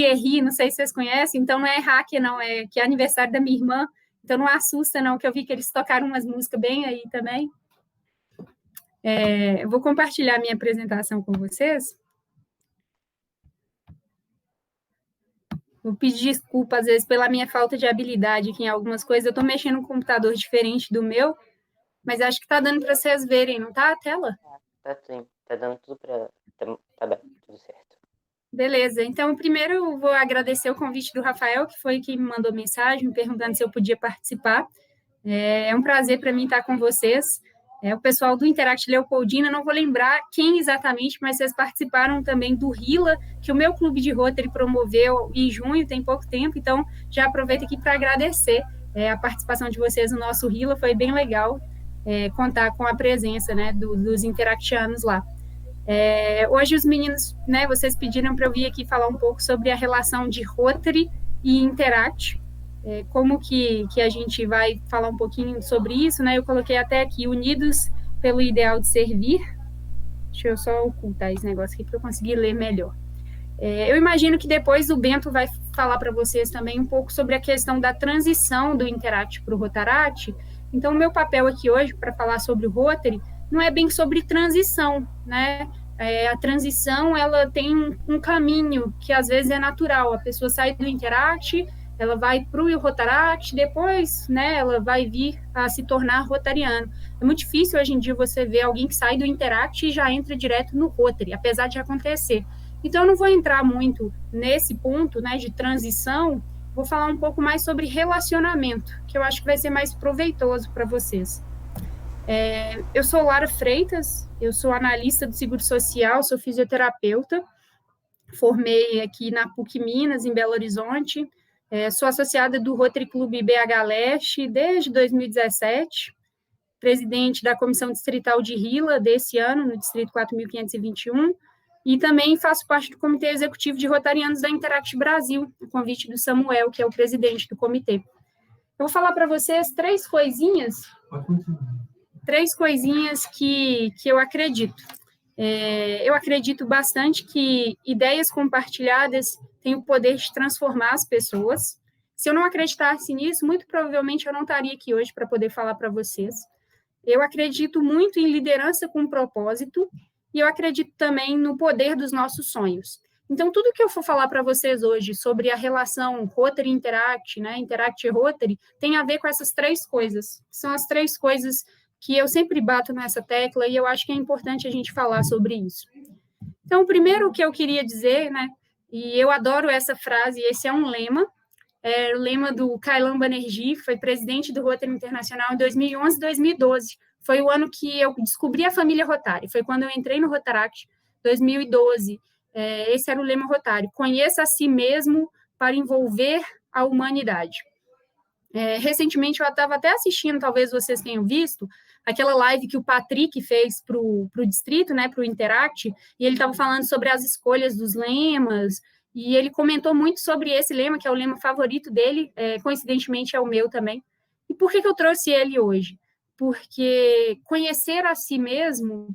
Thierry, não sei se vocês conhecem, então não é hacker, não, é que é aniversário da minha irmã, então não assusta, não, que eu vi que eles tocaram umas músicas bem aí também. Eu vou compartilhar minha apresentação com vocês. Vou pedir desculpa, às vezes, pela minha falta de habilidade aqui em algumas coisas. Eu estou mexendo num computador diferente do meu, mas acho que está dando para vocês verem, não tá a tela? Tá sim, tá dando tudo para... Tá bem, tudo certo. Beleza, então primeiro eu vou agradecer o convite do Rafael, que foi quem me mandou mensagem, me perguntando se eu podia participar. É um prazer para mim estar com vocês. O pessoal do Interact Leopoldina, não vou lembrar quem exatamente, mas vocês participaram também do RILA, que o meu clube de Rotary promoveu em junho, tem pouco tempo, então já aproveito aqui para agradecer a participação de vocês no nosso RILA, foi bem legal contar com a presença, né, dos interactianos lá. Hoje os meninos, né, vocês pediram para eu vir aqui falar um pouco sobre a relação de Rotary e Interact, como que a gente vai falar um pouquinho sobre isso, né? Eu coloquei até aqui, unidos pelo ideal de servir. Deixa eu só ocultar esse negócio aqui para eu conseguir ler melhor. Eu imagino que depois o Bento vai falar para vocês também um pouco sobre a questão da transição do Interact para o Rotaract. Então, o meu papel aqui hoje, para falar sobre o Rotary, não é bem sobre transição, né? A transição, ela tem um caminho que às vezes é natural. A pessoa sai do Interact, ela vai para o Rotaract, depois, né, ela vai vir a se tornar rotariano. É muito difícil hoje em dia você ver alguém que sai do Interact e já entra direto no Rotary, apesar de acontecer. Então, eu não vou entrar muito nesse ponto, né, de transição, vou falar um pouco mais sobre relacionamento, que eu acho que vai ser mais proveitoso para vocês. Eu sou Lara Freitas, eu sou analista do Seguro Social, sou fisioterapeuta, formei aqui na PUC Minas, em Belo Horizonte, sou associada do Rotary Clube BH Leste desde 2017, presidente da Comissão Distrital de RILA desse ano, no Distrito 4.521, e também faço parte do Comitê Executivo de Rotarianos da Interact Brasil, a convite do Samuel, que é o presidente do comitê. Eu vou falar para vocês três coisinhas que eu acredito. Eu acredito bastante que ideias compartilhadas têm o poder de transformar as pessoas. Se eu não acreditasse nisso, muito provavelmente eu não estaria aqui hoje para poder falar para vocês. Eu acredito muito em liderança com propósito e eu acredito também no poder dos nossos sonhos. Então, tudo que eu for falar para vocês hoje sobre a relação Rotary-Interact, né, Interact-Rotary, tem a ver com essas três coisas. São as três coisas que eu sempre bato nessa tecla e eu acho que é importante a gente falar sobre isso. Então, o primeiro que eu queria dizer, né, e eu adoro essa frase, esse é um lema, o lema do Kailan Banerjee, foi presidente do Rotary Internacional em 2011 e 2012. Foi o ano que eu descobri a família Rotary, foi quando eu entrei no Rotaract, 2012. Esse era o lema Rotary, conheça a si mesmo para envolver a humanidade. Recentemente, eu estava até assistindo, talvez vocês tenham visto, aquela live que o Patrick fez para o Distrito, né, para o Interact, e ele estava falando sobre as escolhas dos lemas, e ele comentou muito sobre esse lema, que é o lema favorito dele, coincidentemente é o meu também. E por que eu trouxe ele hoje? Porque conhecer a si mesmo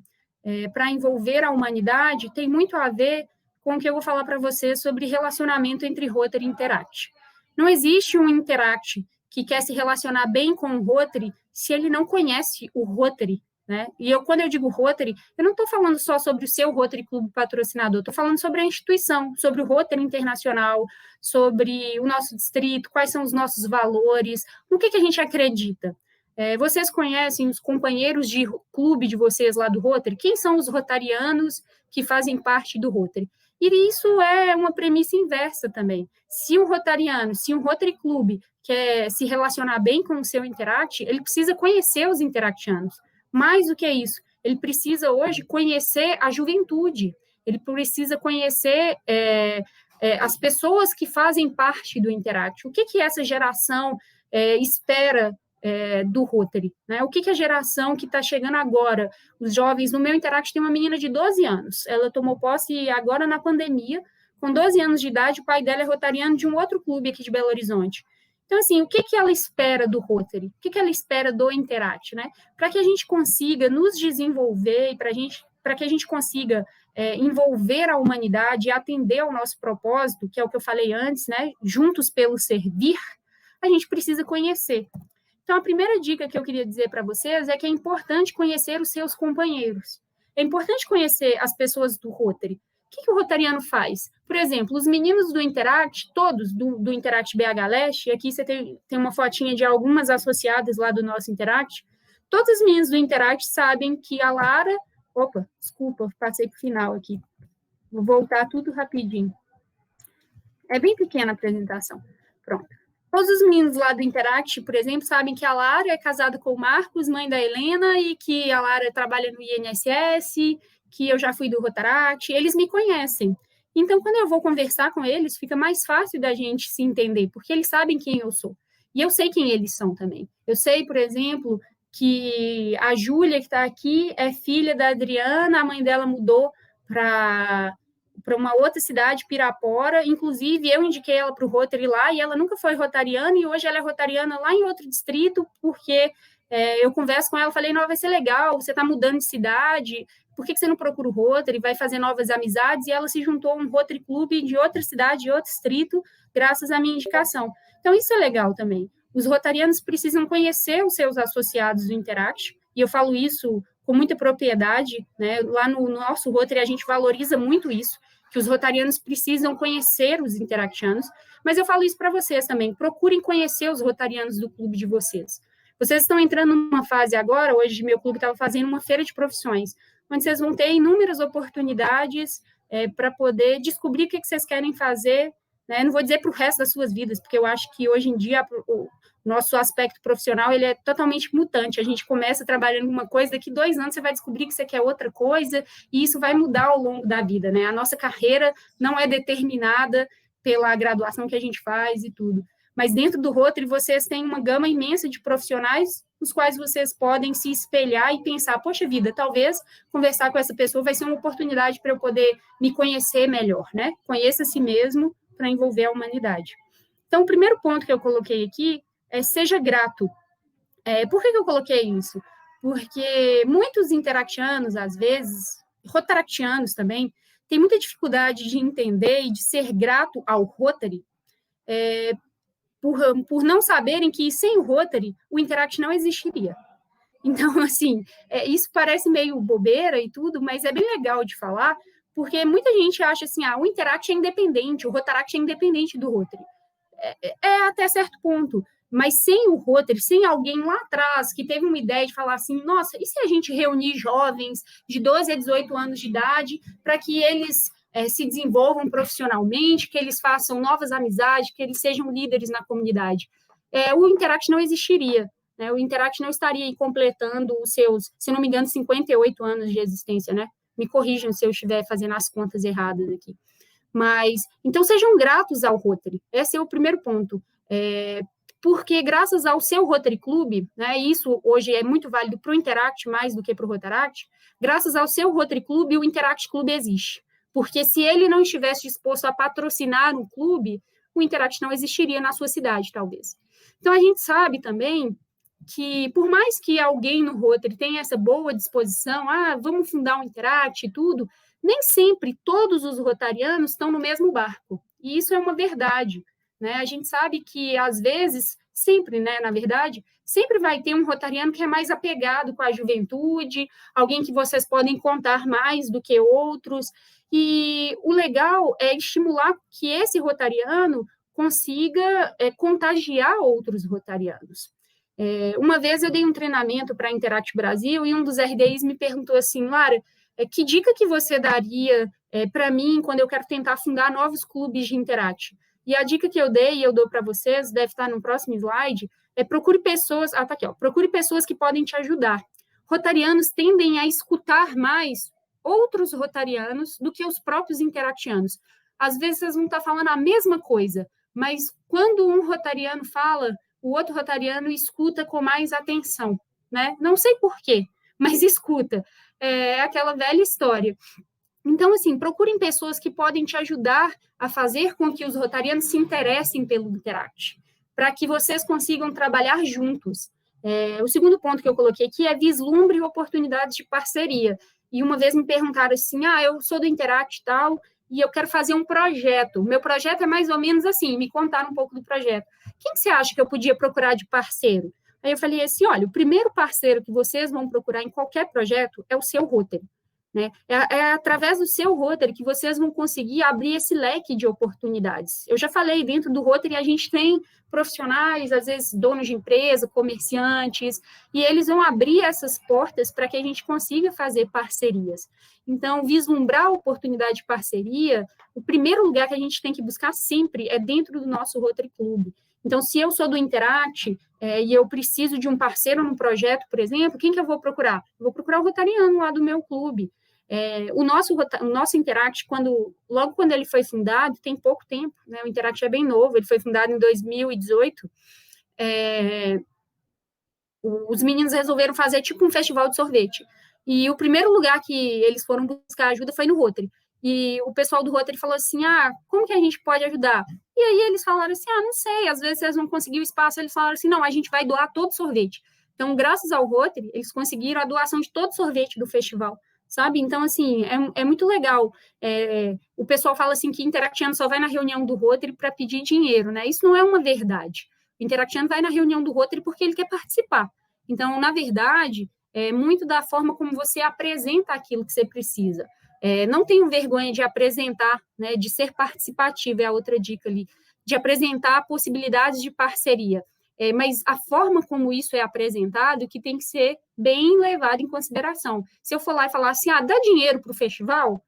para envolver a humanidade tem muito a ver com o que eu vou falar para vocês sobre relacionamento entre Rotary e Interact. Não existe um Interact que quer se relacionar bem com o Rotary se ele não conhece o Rotary, né? E quando eu digo Rotary, eu não estou falando só sobre o seu Rotary Clube patrocinador, estou falando sobre a instituição, sobre o Rotary Internacional, sobre o nosso distrito, quais são os nossos valores, no que a gente acredita. Vocês conhecem os companheiros de clube de vocês lá do Rotary? Quem são os rotarianos que fazem parte do Rotary? E isso é uma premissa inversa também. Se um rotariano, se um Rotary Clube quer se relacionar bem com o seu Interact, ele precisa conhecer os interactianos. Mais do que isso, ele precisa hoje conhecer a juventude, ele precisa conhecer as pessoas que fazem parte do Interact. O que essa geração espera do Rotary, né? O que a geração que está chegando agora, os jovens, no meu Interact tem uma menina de 12 anos, ela tomou posse agora na pandemia, com 12 anos de idade, o pai dela é rotariano de um outro clube aqui de Belo Horizonte. Então, assim, o que ela espera do Rotary? O que ela espera do Interact, né? Para que a gente consiga nos desenvolver e para a gente para que a gente consiga envolver a humanidade e atender ao nosso propósito, que é o que eu falei antes, né? Juntos pelo servir, a gente precisa conhecer. Então, a primeira dica que eu queria dizer para vocês é que é importante conhecer os seus companheiros. É importante conhecer as pessoas do Rotary. O que o rotariano faz? Por exemplo, os meninos do Interact, todos do Interact BH Leste, aqui você tem uma fotinha de algumas associadas lá do nosso Interact, todos os meninos do Interact sabem que a Lara... Opa, desculpa, passei para o final aqui. Vou voltar tudo rapidinho. É bem pequena a apresentação. Pronto. Todos os meninos lá do Interact, por exemplo, sabem que a Lara é casada com o Marcos, mãe da Helena, e que a Lara trabalha no INSS, que eu já fui do Rotaract, eles me conhecem. Então, quando eu vou conversar com eles, fica mais fácil da gente se entender, porque eles sabem quem eu sou. E eu sei quem eles são também. Eu sei, por exemplo, que a Júlia, que está aqui, é filha da Adriana, a mãe dela mudou para uma outra cidade, Pirapora, inclusive eu indiquei ela para o Rotary lá, e ela nunca foi rotariana, e hoje ela é rotariana lá em outro distrito, porque eu converso com ela, falei, não, vai ser legal, você está mudando de cidade, por que você não procura o Rotary, vai fazer novas amizades, e ela se juntou a um Rotary Clube de outra cidade, de outro distrito, graças à minha indicação. Então, isso é legal também. Os rotarianos precisam conhecer os seus associados do Interact, e eu falo isso com muita propriedade, né? Lá no nosso Rotary a gente valoriza muito isso, que os rotarianos precisam conhecer os interactianos, mas eu falo isso para vocês também, procurem conhecer os rotarianos do clube de vocês. Vocês estão entrando numa fase agora, hoje meu clube estava fazendo uma feira de profissões, onde vocês vão ter inúmeras oportunidades para poder descobrir o que vocês querem fazer, né? Não vou dizer para o resto das suas vidas, porque eu acho que hoje em dia o nosso aspecto profissional ele é totalmente mutante. A gente começa trabalhando uma coisa, daqui 2 anos você vai descobrir que você quer outra coisa, e isso vai mudar ao longo da vida, né? A nossa carreira não é determinada pela graduação que a gente faz e tudo. Mas dentro do Rotary, vocês têm uma gama imensa de profissionais nos quais vocês podem se espelhar e pensar, poxa vida, talvez conversar com essa pessoa vai ser uma oportunidade para eu poder me conhecer melhor, né? Conheça a si mesmo para envolver a humanidade. Então, o primeiro ponto que eu coloquei aqui é seja grato. Por que eu coloquei isso? Porque muitos interactianos, às vezes, rotaractianos também, têm muita dificuldade de entender e de ser grato ao Rotary, por não saberem que sem o Rotary, o Interact não existiria. Então, assim, isso parece meio bobeira e tudo, mas é bem legal de falar, porque muita gente acha assim, o Interact é independente, o Rotaract é independente do Rotary. Até certo ponto, mas sem o Rotary, sem alguém lá atrás que teve uma ideia de falar assim, nossa, e se a gente reunir jovens de 12 a 18 anos de idade para que eles se desenvolvam profissionalmente, que eles façam novas amizades, que eles sejam líderes na comunidade? O Interact não existiria, né? O Interact não estaria aí completando os seus, se não me engano, 58 anos de existência, né? Me corrijam se eu estiver fazendo as contas erradas aqui. Mas, então, sejam gratos ao Rotary. Esse é o primeiro ponto. Porque graças ao seu Rotary Club, né, isso hoje é muito válido para o Interact mais do que para o Rotaract, graças ao seu Rotary Club, o Interact Club existe. Porque se ele não estivesse disposto a patrocinar um clube, o Interact não existiria na sua cidade, talvez. Então, a gente sabe também que, por mais que alguém no Rotary tenha essa boa disposição, vamos fundar um Interact e tudo, nem sempre todos os rotarianos estão no mesmo barco. E isso é uma verdade, né? A gente sabe que, às vezes, sempre, né, na verdade, sempre vai ter um rotariano que é mais apegado com a juventude, alguém que vocês podem contar mais do que outros, e o legal é estimular que esse rotariano consiga contagiar outros rotarianos. Uma vez eu dei um treinamento para a Interact Brasil e um dos RDIs me perguntou assim, Lara, que dica que você daria para mim quando eu quero tentar fundar novos clubes de Interact? E a dica que eu dei e eu dou para vocês, deve estar no próximo slide, procure pessoas, tá aqui, ó, procure pessoas que podem te ajudar. Rotarianos tendem a escutar mais outros rotarianos do que os próprios interactianos. Às vezes vocês vão estar falando a mesma coisa, mas quando um rotariano fala, o outro rotariano escuta com mais atenção, né? Não sei por quê, mas escuta. É aquela velha história. Então, assim, procurem pessoas que podem te ajudar a fazer com que os rotarianos se interessem pelo Interact, para que vocês consigam trabalhar juntos. O segundo ponto que eu coloquei aqui é vislumbre oportunidades de parceria. E uma vez me perguntaram assim, eu sou do Interact e tal, e eu quero fazer um projeto. O meu projeto é mais ou menos assim, me contaram um pouco do projeto. Quem que você acha que eu podia procurar de parceiro? Aí eu falei assim, olha, o primeiro parceiro que vocês vão procurar em qualquer projeto é o seu Rotary. Né? É através do seu Rotary que vocês vão conseguir abrir esse leque de oportunidades. Eu já falei, dentro do Rotary a gente tem profissionais, às vezes donos de empresa, comerciantes, e eles vão abrir essas portas para que a gente consiga fazer parcerias. Então, vislumbrar a oportunidade de parceria, o primeiro lugar que a gente tem que buscar sempre é dentro do nosso Rotary Club. Então, se eu sou do Interact e eu preciso de um parceiro no projeto, por exemplo, quem que eu vou procurar? Eu vou procurar o Rotariano lá do meu clube. O nosso Interact, logo quando ele foi fundado, tem pouco tempo, né? O Interact é bem novo, ele foi fundado em 2018, os meninos resolveram fazer tipo um festival de sorvete. E o primeiro lugar que eles foram buscar ajuda foi no Rotary. E o pessoal do Rotary falou assim, como que a gente pode ajudar? E aí eles falaram assim, não sei, às vezes vocês não conseguiram espaço, eles falaram assim, não, a gente vai doar todo o sorvete. Então, graças ao Rotary, eles conseguiram a doação de todo o sorvete do festival, sabe? Então, assim, é muito legal. O pessoal fala assim que Interactiano só vai na reunião do Rotary para pedir dinheiro, né? Isso não é uma verdade. O Interactiano vai na reunião do Rotary porque ele quer participar. Então, na verdade, é muito da forma como você apresenta aquilo que você precisa. Não tenho vergonha de apresentar, né, de ser participativo, é a outra dica ali, de apresentar possibilidades de parceria. Mas a forma como isso é apresentado que tem que ser bem levado em consideração. Se eu for lá e falar assim, dá dinheiro para o festival,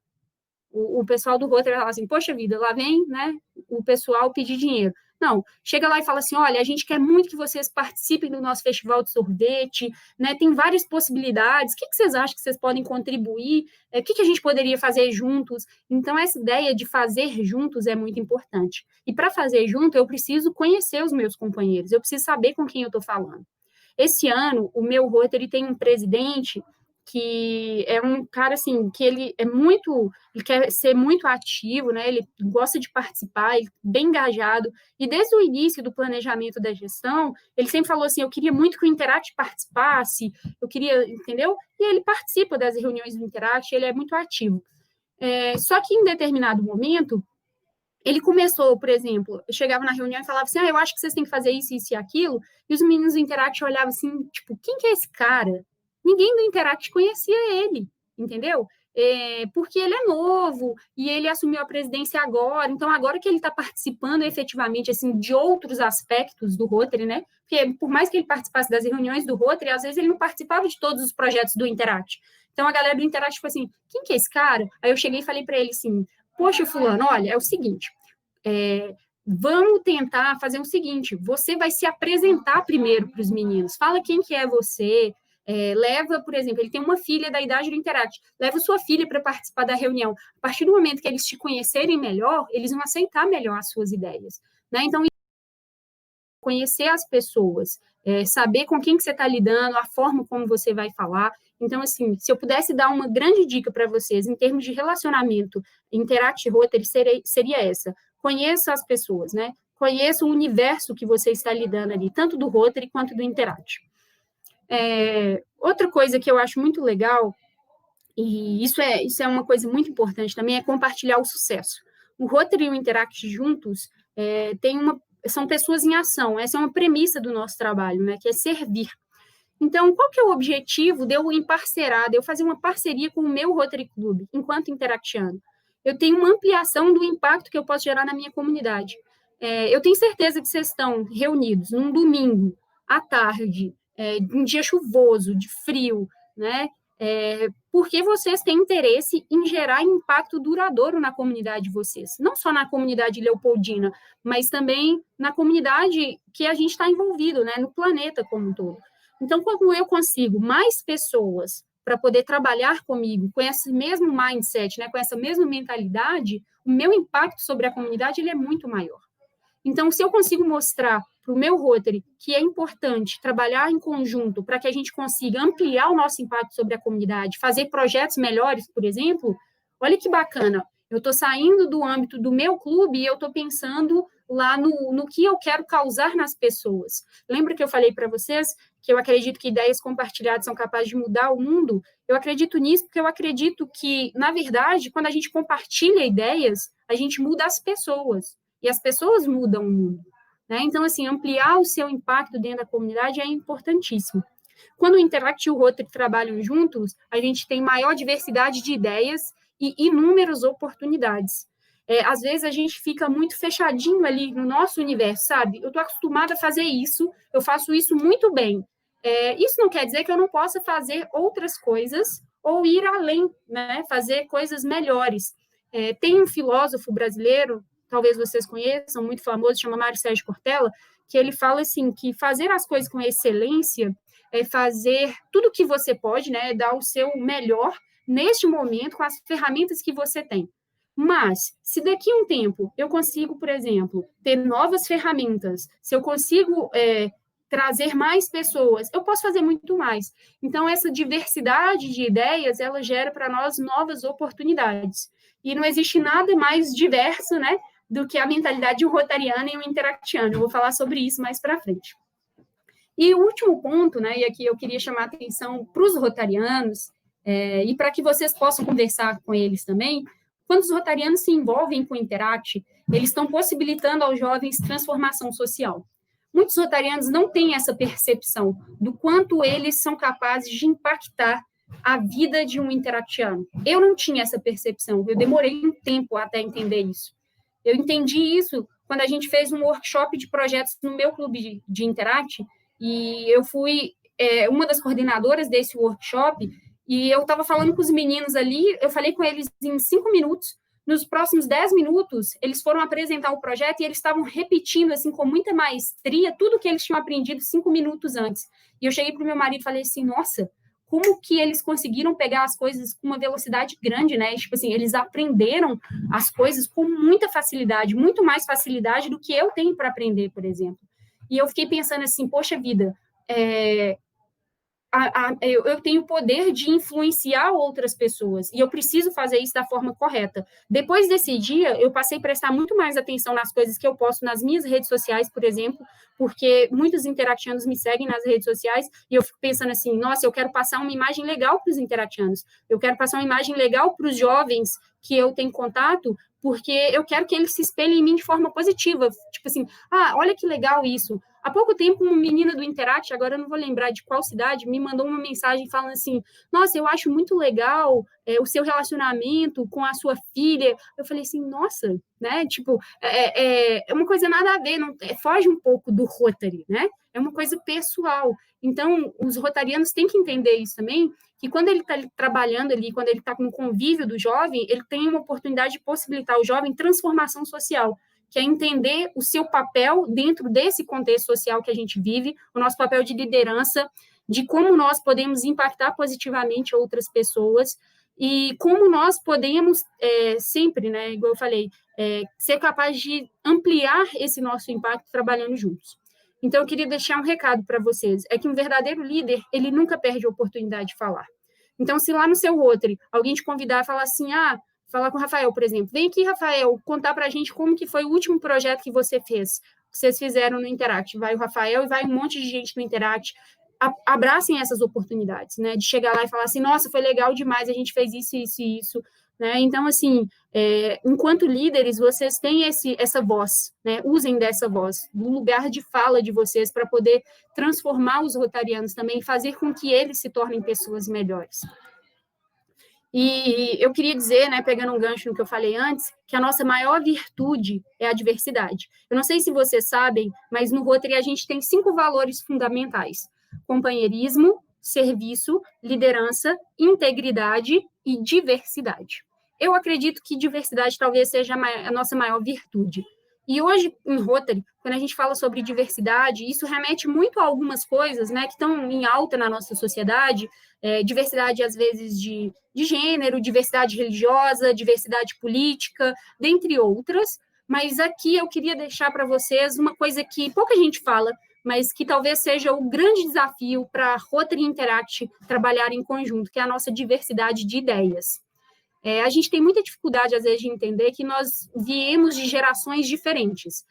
o pessoal do Rotary vai falar assim, poxa vida, lá vem, né, o pessoal pedir dinheiro. Não, chega lá e fala assim, olha, a gente quer muito que vocês participem do nosso festival de sorvete, né, tem várias possibilidades, o que vocês acham que vocês podem contribuir, o que a gente poderia fazer juntos? Então, essa ideia de fazer juntos é muito importante. E para fazer junto, eu preciso conhecer os meus companheiros, eu preciso saber com quem eu estou falando. Esse ano, o meu Rotary tem um presidente que é um cara, assim, que ele quer ser muito ativo, né, ele gosta de participar, ele é bem engajado, e desde o início do planejamento da gestão, ele sempre falou assim, eu queria muito que o Interact participasse, eu queria, entendeu? E ele participa das reuniões do Interact, ele é muito ativo. Só que em determinado momento, ele começou, por exemplo, eu chegava na reunião e falava assim, eu acho que vocês têm que fazer isso, isso e aquilo, e os meninos do Interact olhavam assim, tipo, quem que é esse cara? Ninguém do Interact conhecia ele, entendeu? Porque ele é novo, e ele assumiu a presidência agora, então agora que ele está participando efetivamente, assim, de outros aspectos do Rotary, né? Porque por mais que ele participasse das reuniões do Rotary, às vezes ele não participava de todos os projetos do Interact. Então a galera do Interact ficou assim, quem que é esse cara? Aí eu cheguei e falei para ele assim, poxa, fulano, olha, é o seguinte, vamos tentar fazer o seguinte, você vai se apresentar primeiro para os meninos, fala quem que é você, leva, por exemplo, ele tem uma filha da idade do Interact, leva sua filha para participar da reunião, a partir do momento que eles te conhecerem melhor, eles vão aceitar melhor as suas ideias, né? Então, conhecer as pessoas, saber com quem que você está lidando, a forma como você vai falar. Então, assim, se eu pudesse dar uma grande dica para vocês em termos de relacionamento, Interact Rotary seria essa. Conheça as pessoas, né? Conheça o universo que você está lidando ali, tanto do Rotary quanto do Interact. Outra coisa que eu acho muito legal, e isso é uma coisa muito importante também, é compartilhar o sucesso. O Rotary e o Interact juntos são pessoas em ação, essa é uma premissa do nosso trabalho, né, que é servir. Então, qual que é o objetivo de eu emparcerar, de eu fazer uma parceria com o meu Rotary Club, enquanto interactiano? Eu tenho uma ampliação do impacto que eu posso gerar na minha comunidade. Eu tenho certeza que vocês estão reunidos num domingo, à tarde, um dia chuvoso, de frio, né? Porque vocês têm interesse em gerar impacto duradouro na comunidade de vocês. Não só na comunidade leopoldina, mas também na comunidade que a gente está envolvido, né? No planeta como um todo. Então, como eu consigo mais pessoas para poder trabalhar comigo com esse mesmo mindset, né, com essa mesma mentalidade, o meu impacto sobre a comunidade ele é muito maior. Então, se eu consigo mostrar para o meu Rotary que é importante trabalhar em conjunto para que a gente consiga ampliar o nosso impacto sobre a comunidade, fazer projetos melhores, por exemplo, olha que bacana, eu estou saindo do âmbito do meu clube e eu estou pensando lá no que eu quero causar nas pessoas. Lembra que eu falei para vocês que eu acredito que ideias compartilhadas são capazes de mudar o mundo? Eu acredito nisso porque eu acredito que, na verdade, quando a gente compartilha ideias, a gente muda as pessoas, e as pessoas mudam o mundo, né? Então, assim, ampliar o seu impacto dentro da comunidade é importantíssimo. Quando o Interact e o Rotary trabalham juntos, a gente tem maior diversidade de ideias e inúmeras oportunidades. Às vezes a gente fica muito fechadinho ali no nosso universo, sabe? Eu estou acostumada a fazer isso, eu faço isso muito bem. Isso não quer dizer que eu não possa fazer outras coisas ou ir além, né? Fazer coisas melhores. Tem um filósofo brasileiro, talvez vocês conheçam, muito famoso, chama Mário Sérgio Cortella, que ele fala assim, que fazer as coisas com excelência é fazer tudo o que você pode, né? Dar o seu melhor neste momento com as ferramentas que você tem. Mas, se daqui a um tempo eu consigo, por exemplo, ter novas ferramentas, se eu consigo trazer mais pessoas, eu posso fazer muito mais. Então, essa diversidade de ideias, ela gera para nós novas oportunidades. E não existe nada mais diverso, né, do que a mentalidade rotariana e o interactiano. Eu vou falar sobre isso mais para frente. E o último ponto, né, e aqui eu queria chamar a atenção para os rotarianos, e para que vocês possam conversar com eles também, quando os rotarianos se envolvem com o Interact, eles estão possibilitando aos jovens transformação social. Muitos rotarianos não têm essa percepção do quanto eles são capazes de impactar a vida de um interactiano. Eu não tinha essa percepção, eu demorei um tempo até entender isso. Eu entendi isso quando a gente fez um workshop de projetos no meu clube de Interact, e eu fui uma das coordenadoras desse workshop, e eu estava falando com os meninos ali, eu falei com eles em 5 minutos, nos próximos 10 minutos, eles foram apresentar o projeto e eles estavam repetindo, assim, com muita maestria, tudo que eles tinham aprendido 5 minutos antes. E eu cheguei para o meu marido e falei assim, nossa, como que eles conseguiram pegar as coisas com uma velocidade grande, né? Tipo assim, eles aprenderam as coisas com muita facilidade, muito mais facilidade do que eu tenho para aprender, por exemplo. E eu fiquei pensando assim, poxa vida, eu tenho o poder de influenciar outras pessoas, e eu preciso fazer isso da forma correta. Depois desse dia, eu passei a prestar muito mais atenção nas coisas que eu posto nas minhas redes sociais, por exemplo, porque muitos interactianos me seguem nas redes sociais, e eu fico pensando assim, nossa, eu quero passar uma imagem legal para os interactianos, eu quero passar uma imagem legal para os jovens que eu tenho contato, porque eu quero que eles se espelhem em mim de forma positiva, tipo assim, olha que legal isso. Há pouco tempo, uma menina do Interact, agora eu não vou lembrar de qual cidade, me mandou uma mensagem falando assim, nossa, eu acho muito legal o seu relacionamento com a sua filha. Eu falei assim, nossa, né, tipo, é uma coisa nada a ver, não, foge um pouco do Rotary, né, é uma coisa pessoal. Então, os rotarianos têm que entender isso também, que quando ele está trabalhando ali, quando ele está com o convívio do jovem, ele tem uma oportunidade de possibilitar ao jovem transformação social, que é entender o seu papel dentro desse contexto social que a gente vive, o nosso papel de liderança, de como nós podemos impactar positivamente outras pessoas e como nós podemos sempre, né, igual eu falei, ser capaz de ampliar esse nosso impacto trabalhando juntos. Então, eu queria deixar um recado para vocês, é que um verdadeiro líder, ele nunca perde a oportunidade de falar. Então, se lá no seu Rotary, alguém te convidar a falar assim, falar com o Rafael, por exemplo. Vem aqui, Rafael, contar para a gente como que foi o último projeto que você fez, que vocês fizeram no Interact. Vai o Rafael e vai um monte de gente no Interact. Abracem essas oportunidades, né? De chegar lá e falar assim, nossa, foi legal demais, a gente fez isso, isso e isso. Né? Então, assim, enquanto líderes, vocês têm essa voz, né? Usem dessa voz, do lugar de fala de vocês, para poder transformar os rotarianos também, fazer com que eles se tornem pessoas melhores. E eu queria dizer, né, pegando um gancho no que eu falei antes, que a nossa maior virtude é a diversidade. Eu não sei se vocês sabem, mas no Rotary a gente tem 5 valores fundamentais: companheirismo, serviço, liderança, integridade e diversidade. Eu acredito que diversidade talvez seja a nossa maior virtude. E hoje, em Rotary, quando a gente fala sobre diversidade, isso remete muito a algumas coisas, né, que estão em alta na nossa sociedade, diversidade, às vezes, de gênero, diversidade religiosa, diversidade política, dentre outras. Mas aqui eu queria deixar para vocês uma coisa que pouca gente fala, mas que talvez seja o grande desafio para Rotary e Interact trabalhar em conjunto, que é a nossa diversidade de ideias. A gente tem muita dificuldade, às vezes, de entender que nós viemos de gerações diferentes.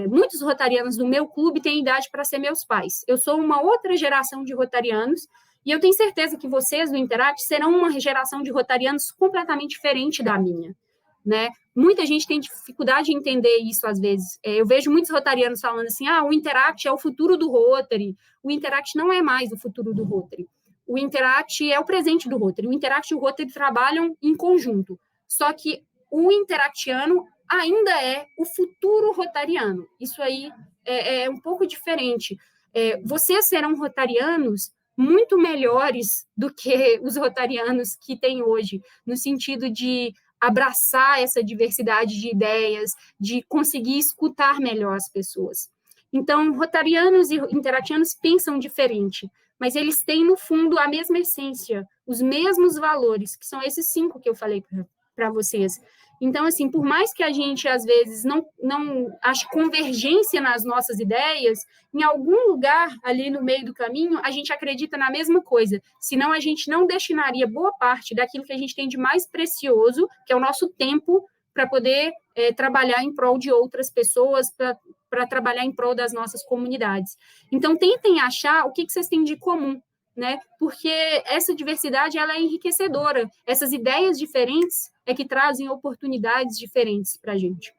Muitos rotarianos do meu clube têm idade para ser meus pais. Eu sou uma outra geração de rotarianos, e eu tenho certeza que vocês, do Interact, serão uma geração de rotarianos completamente diferente da minha, né? Muita gente tem dificuldade de entender isso, às vezes. Eu vejo muitos rotarianos falando assim, o Interact é o futuro do Rotary. O Interact não é mais o futuro do Rotary. O Interact é o presente do Rotary. O Interact e o Rotary trabalham em conjunto. Só que o interactiano ainda é o futuro rotariano. Isso aí é um pouco diferente. Vocês serão rotarianos muito melhores do que os rotarianos que tem hoje, no sentido de abraçar essa diversidade de ideias, de conseguir escutar melhor as pessoas. Então, rotarianos e interactianos pensam diferente, mas eles têm, no fundo, a mesma essência, os mesmos valores, que são esses 5 que eu falei para vocês. Então, assim, por mais que a gente, às vezes, não ache convergência nas nossas ideias, em algum lugar ali no meio do caminho, a gente acredita na mesma coisa. Senão, a gente não destinaria boa parte daquilo que a gente tem de mais precioso, que é o nosso tempo, para poder trabalhar em prol de outras pessoas, para trabalhar em prol das nossas comunidades. Então, tentem achar o que vocês têm de comum, né? Porque essa diversidade ela é enriquecedora. Essas ideias diferentes é que trazem oportunidades diferentes para a gente.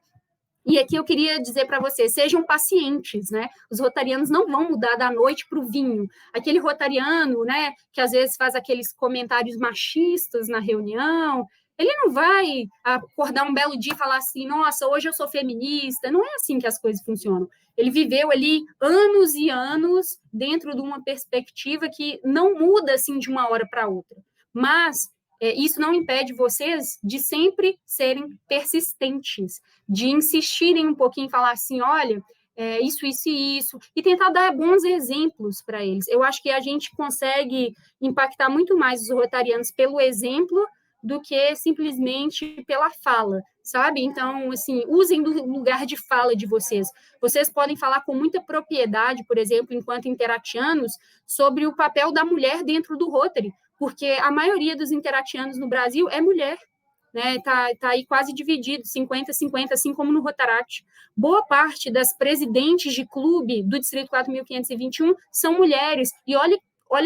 E aqui eu queria dizer para vocês, sejam pacientes, né? Os rotarianos não vão mudar da noite para o vinho. Aquele rotariano, né, que às vezes faz aqueles comentários machistas na reunião, ele não vai acordar um belo dia e falar assim, nossa, hoje eu sou feminista. Não é assim que as coisas funcionam. Ele viveu ali anos e anos dentro de uma perspectiva que não muda assim de uma hora para outra. Mas isso não impede vocês de sempre serem persistentes, de insistirem um pouquinho e falar assim, olha, isso, e tentar dar bons exemplos para eles. Eu acho que a gente consegue impactar muito mais os rotarianos pelo exemplo do que simplesmente pela fala, sabe? Então, assim, usem do lugar de fala de vocês. Vocês podem falar com muita propriedade, por exemplo, enquanto interactianos, sobre o papel da mulher dentro do Rotary, porque a maioria dos interactianos no Brasil é mulher, né? Tá aí quase dividido, 50-50, assim como no Rotaract. Boa parte das presidentes de clube do Distrito 4.521 são mulheres, e olha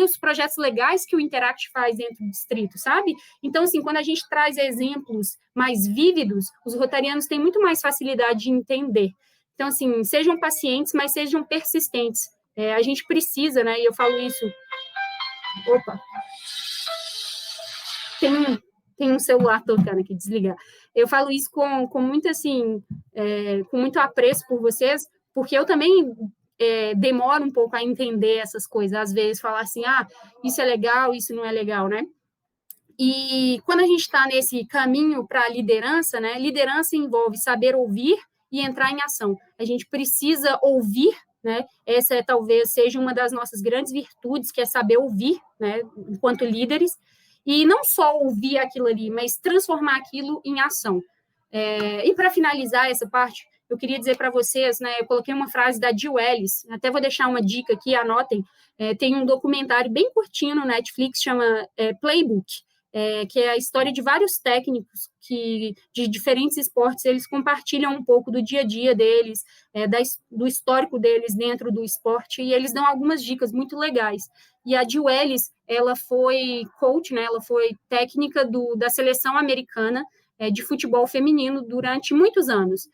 os projetos legais que o Interact faz dentro do distrito, sabe? Então, assim, quando a gente traz exemplos mais vívidos, os rotarianos têm muito mais facilidade de entender. Então, assim, sejam pacientes, mas sejam persistentes. A gente precisa, né? E eu falo isso... Opa! Tem um celular tocando aqui, desligar. Eu falo isso com muito, assim, com muito apreço por vocês, porque eu também demoro um pouco a entender essas coisas. Às vezes, falar assim, isso é legal, isso não é legal, né? E quando a gente está nesse caminho para a liderança, né? Liderança envolve saber ouvir e entrar em ação. A gente precisa ouvir, né? Essa talvez seja uma das nossas grandes virtudes, que é saber ouvir, né? Enquanto líderes, e não só ouvir aquilo ali, mas transformar aquilo em ação. E para finalizar essa parte, eu queria dizer para vocês, né, eu coloquei uma frase da Jill Ellis, até vou deixar uma dica aqui, anotem, tem um documentário bem curtinho no Netflix, chama Playbook, que é a história de vários técnicos de diferentes esportes, eles compartilham um pouco do dia a dia deles, do histórico deles dentro do esporte, e eles dão algumas dicas muito legais. E a Jill Ellis, ela foi coach, né, ela foi técnica da seleção americana de futebol feminino durante muitos anos.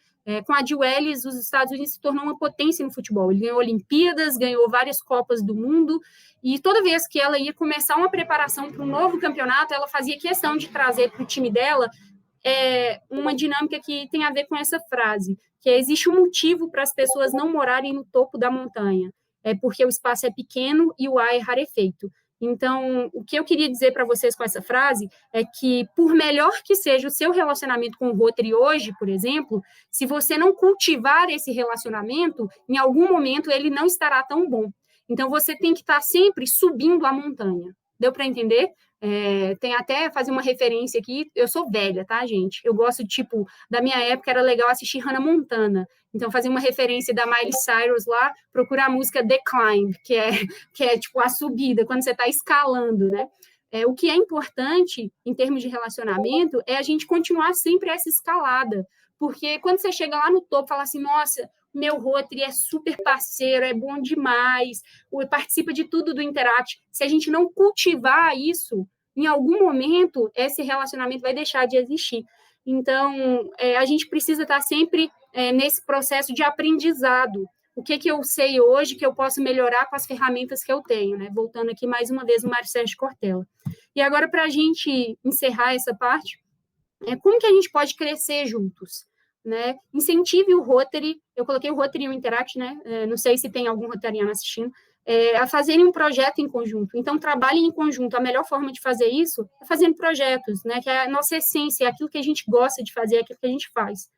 Com a Jill Ellis, os Estados Unidos se tornou uma potência no futebol. Ele ganhou Olimpíadas, ganhou várias Copas do Mundo, e toda vez que ela ia começar uma preparação para um novo campeonato, ela fazia questão de trazer para o time dela uma dinâmica que tem a ver com essa frase, que existe um motivo para as pessoas não morarem no topo da montanha, porque o espaço é pequeno e o ar é rarefeito. Então, o que eu queria dizer para vocês com essa frase é que, por melhor que seja o seu relacionamento com o Rotary hoje, por exemplo, se você não cultivar esse relacionamento, em algum momento ele não estará tão bom. Então, você tem que estar sempre subindo a montanha. Deu para entender? Tem até fazer uma referência aqui, eu sou velha, tá, gente? Eu gosto, tipo, da minha época era legal assistir Hannah Montana. Então, fazer uma referência da Miley Cyrus lá, procurar a música The Climb, que é tipo a subida, quando você está escalando, né? O que é importante em termos de relacionamento é a gente continuar sempre essa escalada, porque quando você chega lá no topo, fala assim, nossa, meu Rotary é super parceiro, é bom demais, participa de tudo do Interact. Se a gente não cultivar isso, em algum momento, esse relacionamento vai deixar de existir. Então, a gente precisa estar sempre nesse processo de aprendizado. O que eu sei hoje que eu posso melhorar com as ferramentas que eu tenho, né? Voltando aqui mais uma vez no Mário Sérgio Cortella. E agora, para a gente encerrar essa parte, como que a gente pode crescer juntos? Né? Incentive o Rotary, eu coloquei o Rotary e o Interact, né? Não sei se tem algum rotariano assistindo, a fazerem um projeto em conjunto. Então, trabalhem em conjunto. A melhor forma de fazer isso é fazendo projetos, né? Que é a nossa essência, é aquilo que a gente gosta de fazer, é aquilo que a gente faz.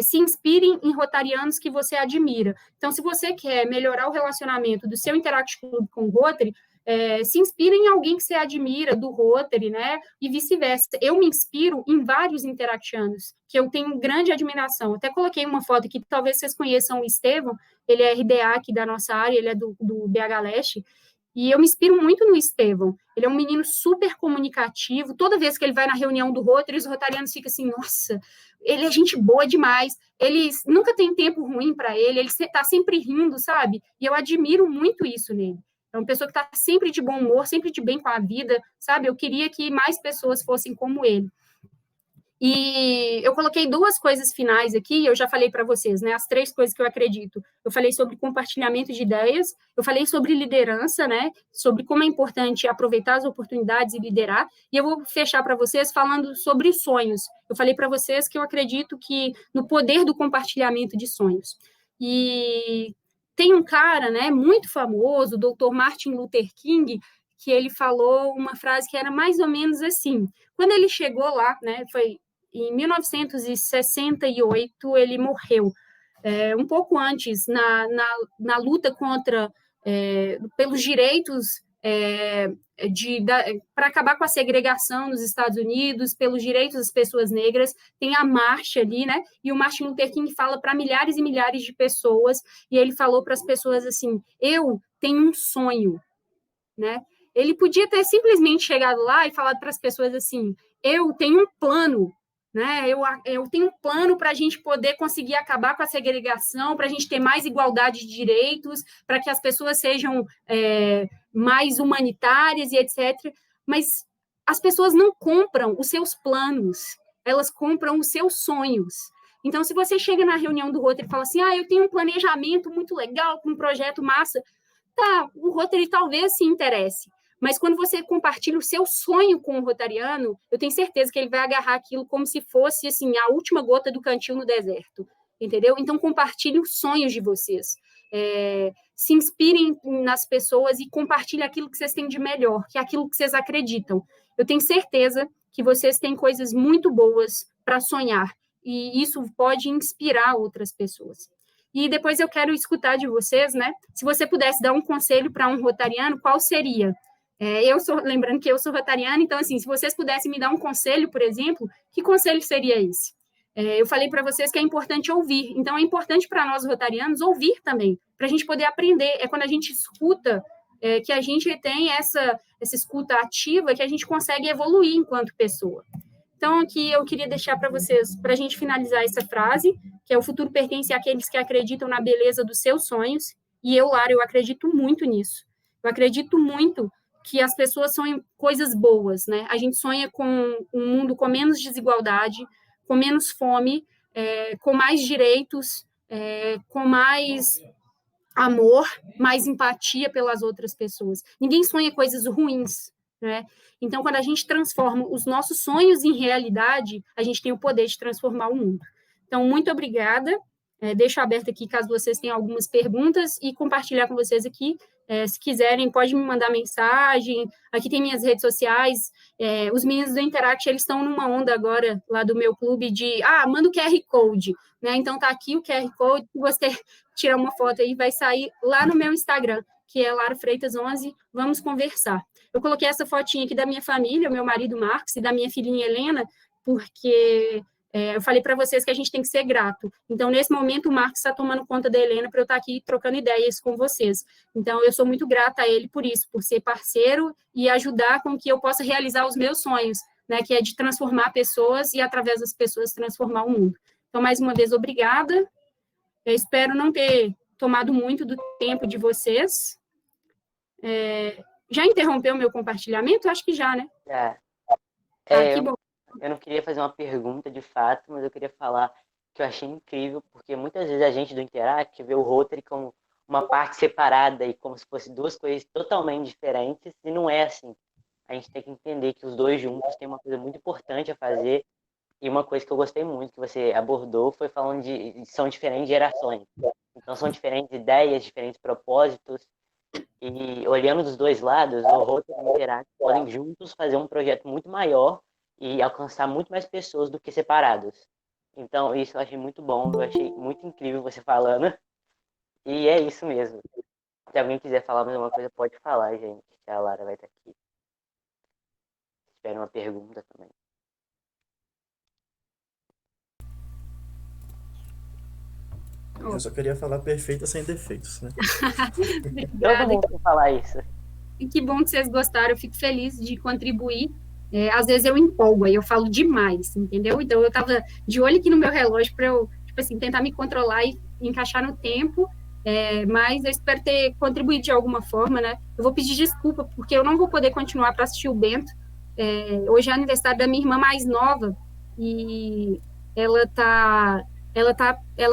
Se inspirem em rotarianos que você admira. Então, se você quer melhorar o relacionamento do seu Interact Club com o Rotary, se inspire em alguém que você admira do Rotary, né? E vice-versa. Eu me inspiro em vários interactianos, que eu tenho grande admiração. Até coloquei uma foto aqui, que talvez vocês conheçam o Estevão, ele é RDA aqui da nossa área, ele é do BH Leste, e eu me inspiro muito no Estevão. Ele é um menino super comunicativo. Toda vez que ele vai na reunião do Rotary, os rotarianos ficam assim, nossa, ele é gente boa demais. Ele nunca tem tempo ruim para ele está sempre rindo, sabe? E eu admiro muito isso nele. É uma pessoa que está sempre de bom humor, sempre de bem com a vida, sabe? Eu queria que mais pessoas fossem como ele. E eu coloquei duas coisas finais aqui, eu já falei para vocês, né? As 3 coisas que eu acredito. Eu falei sobre compartilhamento de ideias, eu falei sobre liderança, né? Sobre como é importante aproveitar as oportunidades e liderar. E eu vou fechar para vocês falando sobre sonhos. Eu falei para vocês que eu acredito que no poder do compartilhamento de sonhos. E tem um cara, né, muito famoso, o Dr. Martin Luther King, que ele falou uma frase que era mais ou menos assim. Quando ele chegou lá, né, foi em 1968, ele morreu. Um pouco antes, na luta contra, pelos direitos para acabar com a segregação nos Estados Unidos, pelos direitos das pessoas negras, tem a marcha ali, né? E o Martin Luther King fala para milhares e milhares de pessoas, e ele falou para as pessoas assim, eu tenho um sonho, né? Ele podia ter simplesmente chegado lá e falado para as pessoas assim, eu tenho um plano, né? Eu tenho um plano para a gente poder conseguir acabar com a segregação, para a gente ter mais igualdade de direitos, para que as pessoas sejam mais humanitárias e etc. Mas as pessoas não compram os seus planos, elas compram os seus sonhos. Então, se você chega na reunião do Rotary e fala assim, eu tenho um planejamento muito legal, com um projeto massa, tá, o Rotary talvez se interesse, mas quando você compartilha o seu sonho com o rotariano, eu tenho certeza que ele vai agarrar aquilo como se fosse assim, a última gota do cantil no deserto, entendeu? Então, compartilhe os sonhos de vocês. Se inspirem nas pessoas e compartilhem aquilo que vocês têm de melhor, que é aquilo que vocês acreditam. Eu tenho certeza que vocês têm coisas muito boas para sonhar, e isso pode inspirar outras pessoas. E depois eu quero escutar de vocês, né? Se você pudesse dar um conselho para um rotariano, qual seria? Lembrando que eu sou rotariana, então, assim, se vocês pudessem me dar um conselho, por exemplo, que conselho seria esse? Eu falei para vocês que é importante ouvir, então é importante para nós rotarianos ouvir também, para a gente poder aprender. É quando a gente escuta, que a gente tem essa escuta ativa, que a gente consegue evoluir enquanto pessoa. Então, aqui eu queria deixar para vocês, para a gente finalizar essa frase, que é o futuro pertence àqueles que acreditam na beleza dos seus sonhos, e eu, Lara, eu acredito muito nisso. Eu acredito muito que as pessoas sonham coisas boas, né? A gente sonha com um mundo com menos desigualdade, com menos fome, com mais direitos, com mais amor, mais empatia pelas outras pessoas. Ninguém sonha coisas ruins, né? Então, quando a gente transforma os nossos sonhos em realidade, a gente tem o poder de transformar o mundo. Então, muito obrigada. Deixo aberto aqui, caso vocês tenham algumas perguntas, e compartilhar com vocês aqui. Se quiserem, pode me mandar mensagem. Aqui tem minhas redes sociais. Os meninos do Interact, eles estão numa onda agora, lá do meu clube, de, manda o QR Code, né? Então, tá aqui o QR Code, se você tirar uma foto aí, vai sair lá no meu Instagram, que é Lara Freitas 11, vamos conversar. Eu coloquei essa fotinha aqui da minha família, o meu marido Marcos e da minha filhinha Helena, porque eu falei para vocês que a gente tem que ser grato. Então, nesse momento, o Marcos está tomando conta da Helena para eu estar aqui trocando ideias com vocês. Então, eu sou muito grata a ele por isso, por ser parceiro e ajudar com que eu possa realizar os meus sonhos, né, que é de transformar pessoas e, através das pessoas, transformar o mundo. Então, mais uma vez, obrigada. Eu espero não ter tomado muito do tempo de vocês. Já interrompeu meu compartilhamento? Acho que já, né? É, Ah, é, que eu, bom. eu não queria fazer uma pergunta de fato, mas eu queria falar que eu achei incrível, porque muitas vezes a gente do Interact vê o Rotary como uma parte separada e como se fosse duas coisas totalmente diferentes, e não é assim. A gente tem que entender que os dois juntos têm uma coisa muito importante a fazer, e uma coisa que eu gostei muito que você abordou foi falando de são diferentes gerações. Então são diferentes ideias, diferentes propósitos, e olhando dos dois lados, o Rotary e o Interact podem juntos fazer um projeto muito maior e alcançar muito mais pessoas do que separados. Então, isso eu achei muito bom, eu achei muito incrível você falando. E é isso mesmo. Se alguém quiser falar mais alguma coisa, pode falar, gente. Que a Lara vai estar aqui. Se tiver uma pergunta também. Eu só queria falar perfeita sem defeitos, né? Todo Obrigada. mundo tem que falar isso. E que bom que vocês gostaram, eu fico feliz de contribuir. Às vezes eu empolgo, aí eu falo demais, entendeu? Então eu estava de olho aqui no meu relógio para eu, tipo assim, tentar me controlar e encaixar no tempo, mas eu espero ter contribuído de alguma forma, né? Eu vou pedir desculpa, porque eu não vou poder continuar para assistir o Bento. Hoje é aniversário da minha irmã mais nova e ela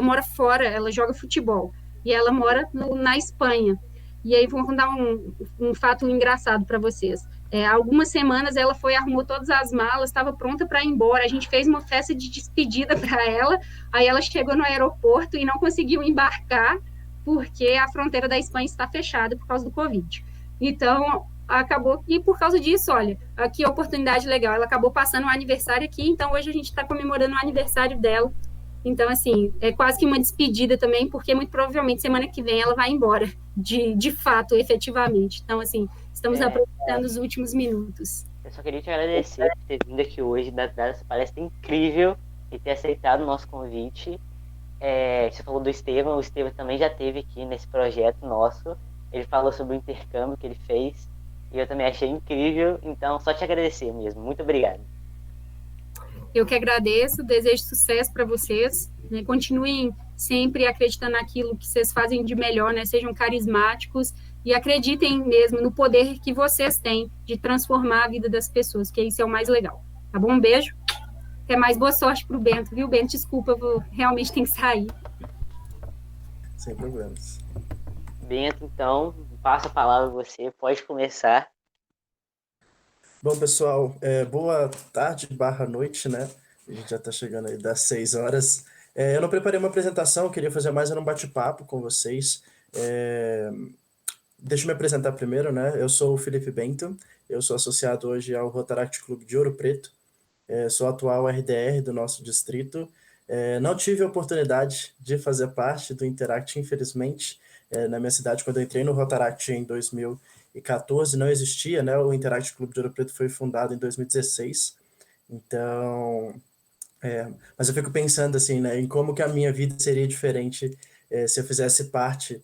mora fora, ela joga futebol e ela mora na Espanha. E aí vou contar um fato engraçado para vocês. Algumas semanas ela foi, arrumou todas as malas, estava pronta para ir embora. A gente fez uma festa de despedida para ela. Aí ela chegou no aeroporto e não conseguiu embarcar porque a fronteira da Espanha está fechada por causa do Covid. Então acabou que por causa disso, olha, que oportunidade legal. Ela acabou passando o aniversário aqui, então hoje a gente está comemorando o aniversário dela. Então, assim, é quase que uma despedida também, porque muito provavelmente semana que vem ela vai embora, de fato, efetivamente. Então, assim, estamos aproveitando os últimos minutos. Eu só queria te agradecer por ter vindo aqui hoje, dar essa palestra incrível e ter aceitado o nosso convite. Você falou do Estevam, o Estevam também já esteve aqui nesse projeto nosso. Ele falou sobre o intercâmbio que ele fez e eu também achei incrível. Então, só te agradecer mesmo. Muito obrigado. Eu que agradeço, desejo sucesso para vocês, né? Continuem sempre acreditando naquilo que vocês fazem de melhor, né? Sejam carismáticos e acreditem mesmo no poder que vocês têm de transformar a vida das pessoas, que isso é o mais legal. Tá bom? Um beijo. Até mais, boa sorte pro Bento, viu, Bento? Desculpa, eu realmente tenho que sair. Sem problemas. Bento, então, passa a palavra a você, pode começar. Bom, pessoal, boa tarde barra noite, né? A gente já está chegando aí das 6 horas. Eu não preparei uma apresentação, eu queria fazer mais um bate-papo com vocês. Deixa eu me apresentar primeiro, né? Eu sou o Felipe Bento, eu sou associado hoje ao Rotaract Clube de Ouro Preto, sou atual RDR do nosso distrito. Não tive a oportunidade de fazer parte do Interact, infelizmente, na minha cidade, quando eu entrei no Rotaract em 2014, não existia, né? O Interact Clube de Ouro Preto foi fundado em 2016, então... mas eu fico pensando assim, né, em como que a minha vida seria diferente se eu fizesse parte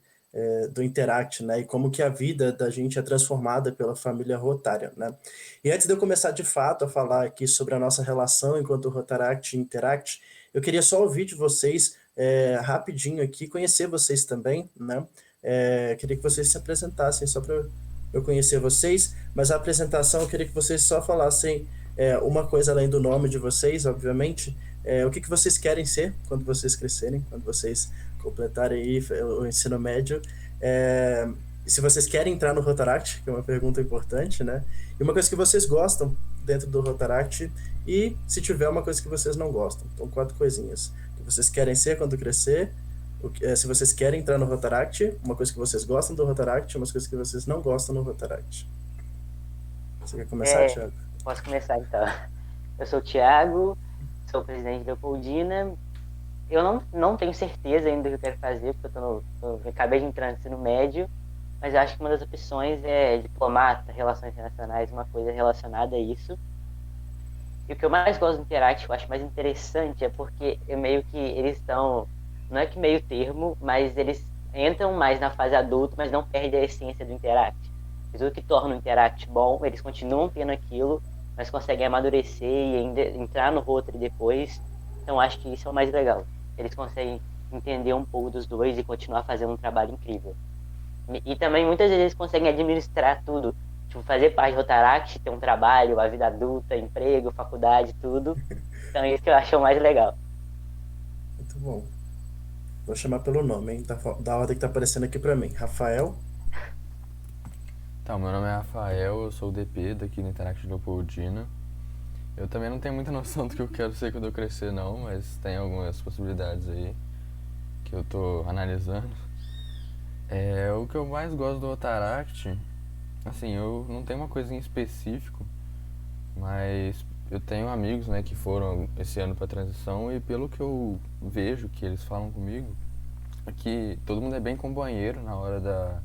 do Interact, né, e como que a vida da gente é transformada pela família Rotária, né. E antes de eu começar de fato a falar aqui sobre a nossa relação enquanto Rotaract e Interact, eu queria só ouvir de vocês rapidinho aqui, conhecer vocês também, né, queria que vocês se apresentassem só para eu conhecer vocês, mas a apresentação eu queria que vocês só falassem uma coisa além do nome de vocês, obviamente, o que vocês querem ser quando vocês crescerem, quando vocês completarem aí o ensino médio, se vocês querem entrar no Rotaract, que é uma pergunta importante, né? E uma coisa que vocês gostam dentro do Rotaract e se tiver uma coisa que vocês não gostam. Então, 4 coisinhas. O que vocês querem ser quando crescer, se vocês querem entrar no Rotaract, uma coisa que vocês gostam do Rotaract, uma coisa que vocês não gostam no Rotaract. Você quer começar, Thiago? Posso começar, então. Eu sou o Thiago, sou presidente da Leopoldina. Eu não tenho certeza ainda do que eu quero fazer, porque eu acabei de entrar no ensino médio, mas eu acho que uma das opções é diplomata, relações internacionais, uma coisa relacionada a isso. E o que eu mais gosto do Interact, eu acho mais interessante, é porque meio que eles estão, não é que meio termo, mas eles entram mais na fase adulta, mas não perdem a essência do Interact. E tudo que torna o Interact bom, eles continuam tendo aquilo, mas conseguem amadurecer e ainda entrar no Rotary depois. Então acho que isso é o mais legal. Eles conseguem entender um pouco dos dois e continuar fazendo um trabalho incrível. E também muitas vezes eles conseguem administrar tudo, tipo, fazer parte do Rotaract, ter um trabalho, a vida adulta, emprego, faculdade, tudo. Então isso que eu acho o mais legal. Muito bom. Vou chamar pelo nome, hein? Da ordem que tá aparecendo aqui pra mim. Rafael. Então, meu nome é Rafael, eu sou o DP daqui no Interact Leopoldina. Eu também não tenho muita noção do que eu quero ser quando eu crescer, não, mas tem algumas possibilidades aí que eu tô analisando. O que eu mais gosto do Rotaract, assim, eu não tenho uma coisa em específico, mas eu tenho amigos, né, que foram esse ano pra transição e pelo que eu vejo que eles falam comigo, é que todo mundo é bem companheiro na hora da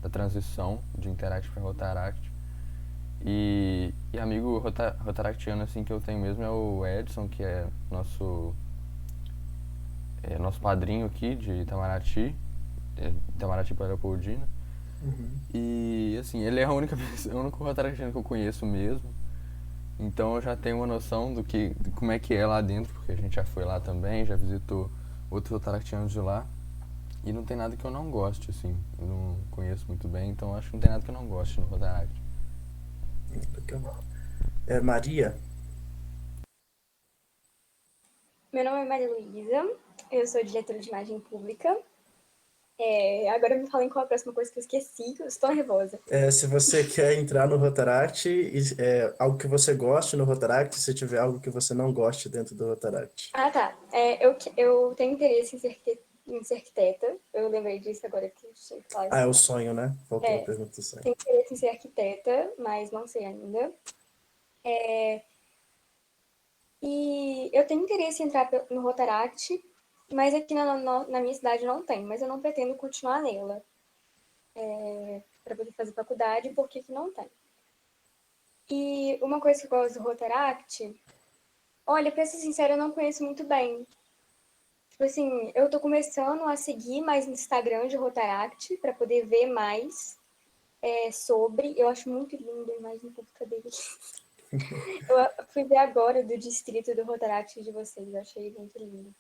transição de Interact para Rotaract. E amigo rotaractiano assim que eu tenho mesmo é o Edson, que é nosso padrinho aqui de Itamaraty, Itamaraty para Leopoldina. Uhum. E assim, ele é a única pessoa, o único rotaractiano que eu conheço mesmo. Então eu já tenho uma noção de como é que é lá dentro, porque a gente já foi lá também, já visitou outros rotaractianos de lá. E não tem nada que eu não goste, assim. Eu não conheço muito bem, então acho que não tem nada que eu não goste no Rotaract. Legal. Maria. Meu nome é Maria Luísa, eu sou diretora de imagem pública. Agora me falem qual é a próxima coisa que eu esqueci, que eu estou nervosa. Se você quer entrar no Rotaract, algo que você goste no Rotaract, se tiver algo que você não goste dentro do Rotaract. Ah, tá. Eu tenho interesse em ser arquiteta. Eu lembrei disso agora que eu tinha que falar isso. É o sonho, né? Faltou a É, pergunta do sonho. Tenho interesse em ser arquiteta, mas não sei ainda. E eu tenho interesse em entrar no Rotaract, mas aqui na minha cidade não tem, mas eu não pretendo continuar nela para poder fazer faculdade, porque que não tem. E uma coisa que eu gosto do Rotaract, olha, pra ser sincera, eu não conheço muito bem. Tipo assim, eu tô começando a seguir mais no Instagram de Rotaract para poder ver mais sobre. Eu acho muito lindo a imagem do computador dele. Eu fui ver agora do distrito do Rotaract de vocês, eu achei muito lindo.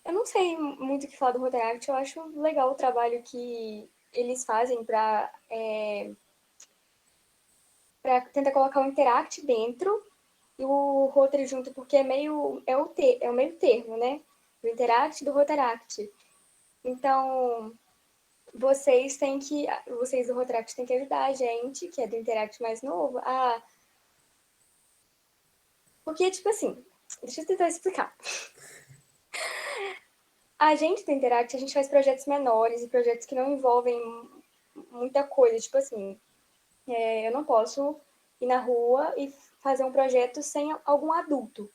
Eu não sei muito o que falar do Rotaract, eu acho legal o trabalho que eles fazem para tentar colocar o Interact dentro e o Rotary junto, porque é o meio termo, né? Do Interact e do Rotaract. Então, vocês do Rotaract têm que ajudar a gente, que é do Interact mais novo, porque, tipo assim, deixa eu tentar explicar. A gente do Interact, a gente faz projetos menores e projetos que não envolvem muita coisa, tipo assim, eu não posso ir na rua e fazer um projeto sem algum adulto,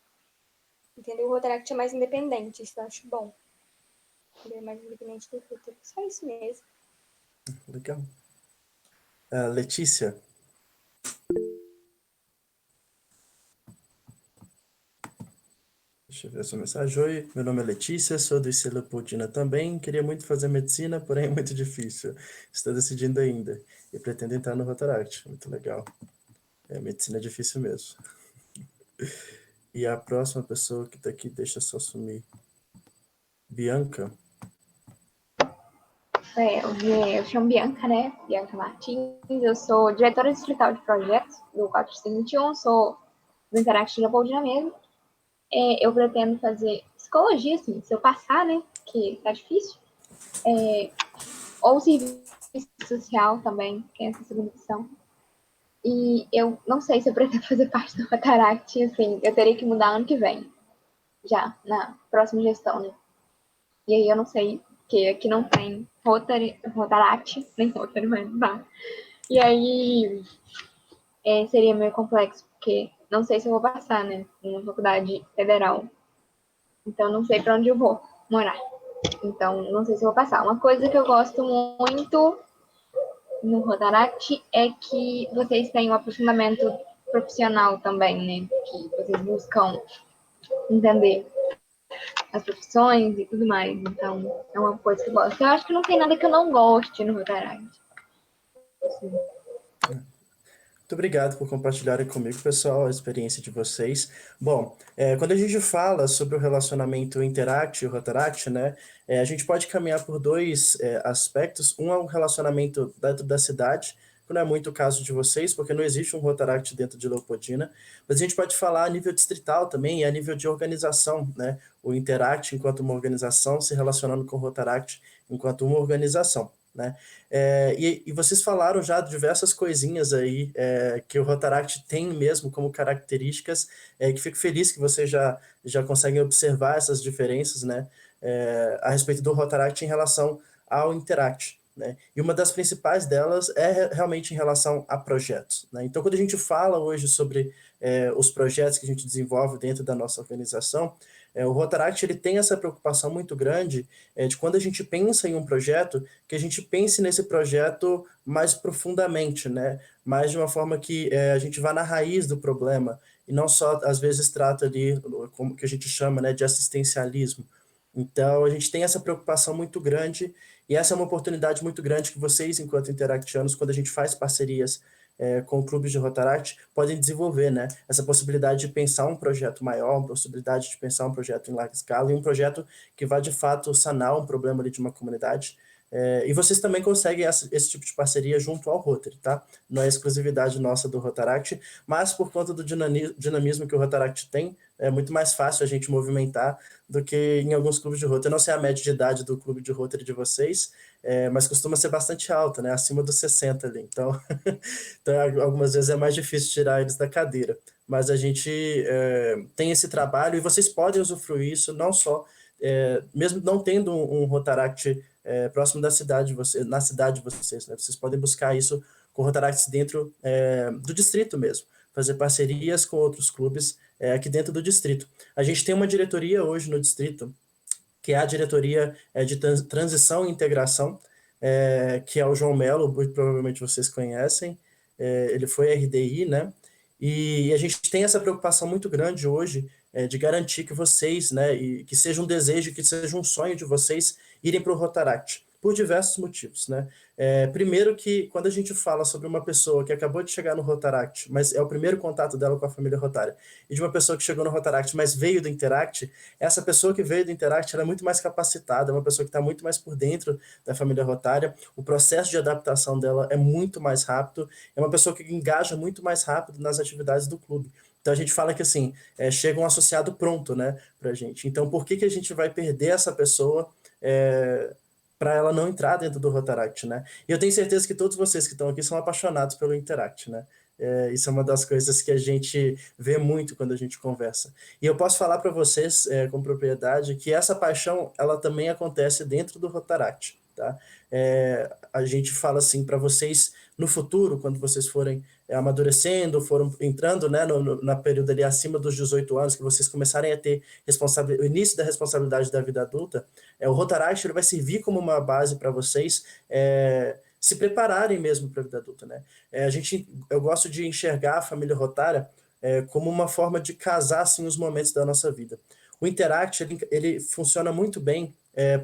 entendeu? O Rotaract é mais independente, isso eu acho bom. Ele é mais independente do Rotary, só isso mesmo. Legal. Letícia. Deixa eu ver a sua mensagem. Oi, meu nome é Letícia, sou do IC Leopoldina também. Queria muito fazer medicina, porém é muito difícil. Estou decidindo ainda e pretendo entrar no Rotaract. Muito legal. Medicina é difícil mesmo. E a próxima pessoa que está aqui, deixa eu só sumir. Bianca. Eu chamo Bianca, né? Bianca Martins. Eu sou diretora distrital de projetos do 421, sou do Interact Leopoldina mesmo. Eu pretendo fazer psicologia, assim, se eu passar, né? Que tá difícil. Ou serviço social também, que é essa segunda opção. E eu não sei se eu pretendo fazer parte do Rotaract, assim, eu teria que mudar ano que vem, já, na próxima gestão, né? E aí eu não sei, porque aqui não tem Rotaract, nem Rotary, mas não. E aí seria meio complexo, porque não sei se eu vou passar, né, numa faculdade federal. Então não sei para onde eu vou morar. Então não sei se eu vou passar. Uma coisa que eu gosto muito no Rotaract é que vocês têm um aprofundamento profissional também, né? Que vocês buscam entender as profissões e tudo mais. Então, é uma coisa que eu gosto. Eu acho que não tem nada que eu não goste no Rotaract. Assim. Muito obrigado por compartilharem comigo, pessoal, a experiência de vocês. Bom, quando a gente fala sobre o relacionamento Interact e Rotaract, né, a gente pode caminhar por dois aspectos. Um é o relacionamento dentro da cidade, que não é muito o caso de vocês, porque não existe um Rotaract dentro de Leopoldina, mas a gente pode falar a nível distrital também e a nível de organização, né, o Interact enquanto uma organização se relacionando com o Rotaract enquanto uma organização, né? E vocês falaram já de diversas coisinhas aí que o Rotaract tem mesmo como características, que fico feliz que vocês já conseguem observar essas diferenças, né, a respeito do Rotaract em relação ao Interact, né? E uma das principais delas é realmente em relação a projetos, né? Então, quando a gente fala hoje sobre os projetos que a gente desenvolve dentro da nossa organização, o Rotaract ele tem essa preocupação muito grande de quando a gente pensa em um projeto, que a gente pense nesse projeto mais profundamente, né? Mais de uma forma que a gente vá na raiz do problema, e não só, às vezes, trata ali, como que a gente chama, né, de assistencialismo. Então, a gente tem essa preocupação muito grande, e essa é uma oportunidade muito grande que vocês, enquanto interactianos, quando a gente faz parcerias com clubes de Rotaract, podem desenvolver, né? Essa possibilidade de pensar um projeto maior, uma possibilidade de pensar um projeto em larga escala, e um projeto que vai, de fato, sanar um problema ali de uma comunidade. E vocês também conseguem esse tipo de parceria junto ao Rotary, tá? Não é exclusividade nossa do Rotaract, mas por conta do dinamismo que o Rotaract tem, é muito mais fácil a gente movimentar do que em alguns clubes de Rotary. Eu não sei a média de idade do clube de Rotary de vocês, mas costuma ser bastante alta, né? Acima dos 60 ali. Então, então algumas vezes é mais difícil tirar eles da cadeira. Mas a gente tem esse trabalho e vocês podem usufruir isso não só, mesmo não tendo um Rotaract próximo da cidade de vocês, na cidade de vocês, né? Vocês podem buscar isso com Rotaracts dentro do distrito mesmo, fazer parcerias com outros clubes aqui dentro do distrito. A gente tem uma diretoria hoje no distrito, que é a diretoria de transição e integração, que é o João Melo, muito provavelmente vocês conhecem, ele foi RDI, né? E a gente tem essa preocupação muito grande hoje de garantir que vocês, né, e que seja um desejo, que seja um sonho de vocês irem para o Rotaract, por diversos motivos, né? Primeiro que quando a gente fala sobre uma pessoa que acabou de chegar no Rotaract, mas é o primeiro contato dela com a família Rotária, e de uma pessoa que chegou no Rotaract, mas veio do Interact, essa pessoa que veio do Interact, ela é muito mais capacitada, é uma pessoa que está muito mais por dentro da família Rotária, o processo de adaptação dela é muito mais rápido, é uma pessoa que engaja muito mais rápido nas atividades do clube. Então a gente fala que assim, chega um associado pronto, né, pra gente. Então por que a gente vai perder essa pessoa para ela não entrar dentro do Rotaract, né? E eu tenho certeza que todos vocês que estão aqui são apaixonados pelo Interact, né? Isso é uma das coisas que a gente vê muito quando a gente conversa. E eu posso falar para vocês com propriedade que essa paixão, ela também acontece dentro do Rotaract, tá? A gente fala assim para vocês no futuro, quando vocês forem amadurecendo, foram entrando, né, na período ali acima dos 18 anos, que vocês começarem a ter o início da responsabilidade da vida adulta, o Rotaract ele vai servir como uma base para vocês se prepararem mesmo para a vida adulta, né? Eu gosto de enxergar a família Rotária como uma forma de casar assim, os momentos da nossa vida. O Interact ele funciona muito bem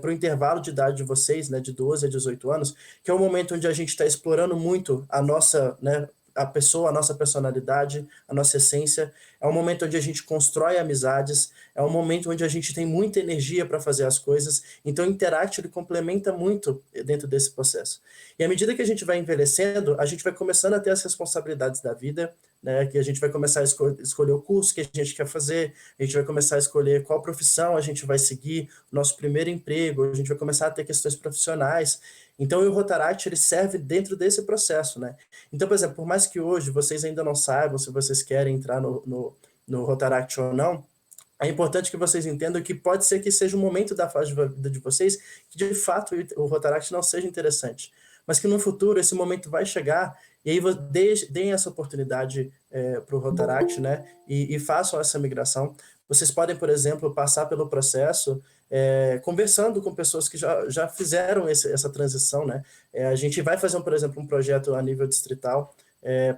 para o intervalo de idade de vocês, né, de 12 a 18 anos, que é o momento onde a gente está explorando muito a nossa, né, a pessoa, a nossa personalidade, a nossa essência. É um momento onde a gente constrói amizades, é um momento onde a gente tem muita energia para fazer as coisas. Então, o Interact ele complementa muito dentro desse processo. E à medida que a gente vai envelhecendo, a gente vai começando a ter as responsabilidades da vida, né, que a gente vai começar a escolher o curso que a gente quer fazer, a gente vai começar a escolher qual profissão a gente vai seguir, nosso primeiro emprego, a gente vai começar a ter questões profissionais. Então, o Rotaract ele serve dentro desse processo, né? Então, por exemplo, por mais que hoje vocês ainda não saibam se vocês querem entrar no Rotaract ou não, é importante que vocês entendam que pode ser que seja um momento da fase de vida de vocês que, de fato, o Rotaract não seja interessante, mas que no futuro esse momento vai chegar e aí deem essa oportunidade para o Rotaract, né? E façam essa migração. Vocês podem, por exemplo, passar pelo processo conversando com pessoas que já fizeram essa transição, né? A gente vai fazer, por exemplo, um projeto a nível distrital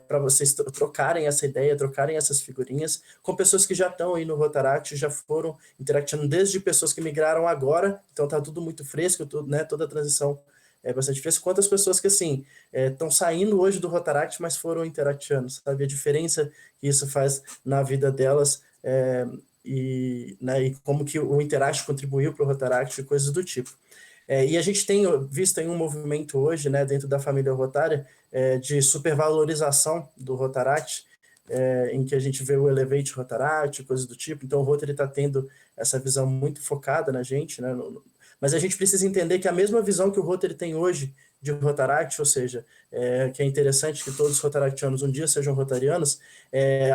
para vocês trocarem essa ideia, trocarem essas figurinhas com pessoas que já estão aí no Rotaract, já foram interactando, desde pessoas que migraram agora, então está tudo muito fresco, tudo, né? Toda a transição bastante diferença, quanto as pessoas que, assim, estão saindo hoje do Rotaract, mas foram interactianos, sabe? A diferença que isso faz na vida delas, e como que o Interact contribuiu para o Rotaract e coisas do tipo. E a gente tem visto aí um movimento hoje, né, dentro da família Rotária, de supervalorização do Rotaract, em que a gente vê o Elevate Rotaract, coisas do tipo. Então o Rotary está tendo essa visão muito focada na gente, né? Mas a gente precisa entender que a mesma visão que o Rotary tem hoje de Rotaract, ou seja, que é interessante que todos os rotaractianos um dia sejam rotarianos,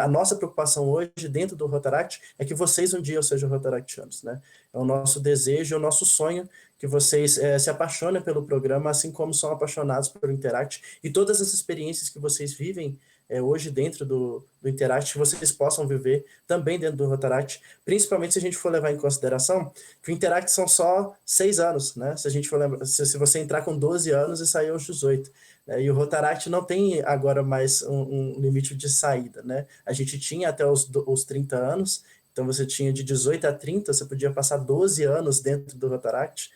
a nossa preocupação hoje dentro do Rotaract é que vocês um dia sejam rotaractianos, né? É o nosso desejo, é o nosso sonho que vocês se apaixonem pelo programa, assim como são apaixonados pelo Interact, e todas as experiências que vocês vivem hoje dentro do Interact, que vocês possam viver também dentro do Rotaract, principalmente se a gente for levar em consideração que o Interact são só 6 anos, né? Se a gente for lembrar, se você entrar com 12 anos e sair aos 18, né? E o Rotaract não tem agora mais um limite de saída, né? A gente tinha até os 30 anos, então você tinha de 18 a 30, você podia passar 12 anos dentro do Rotaract,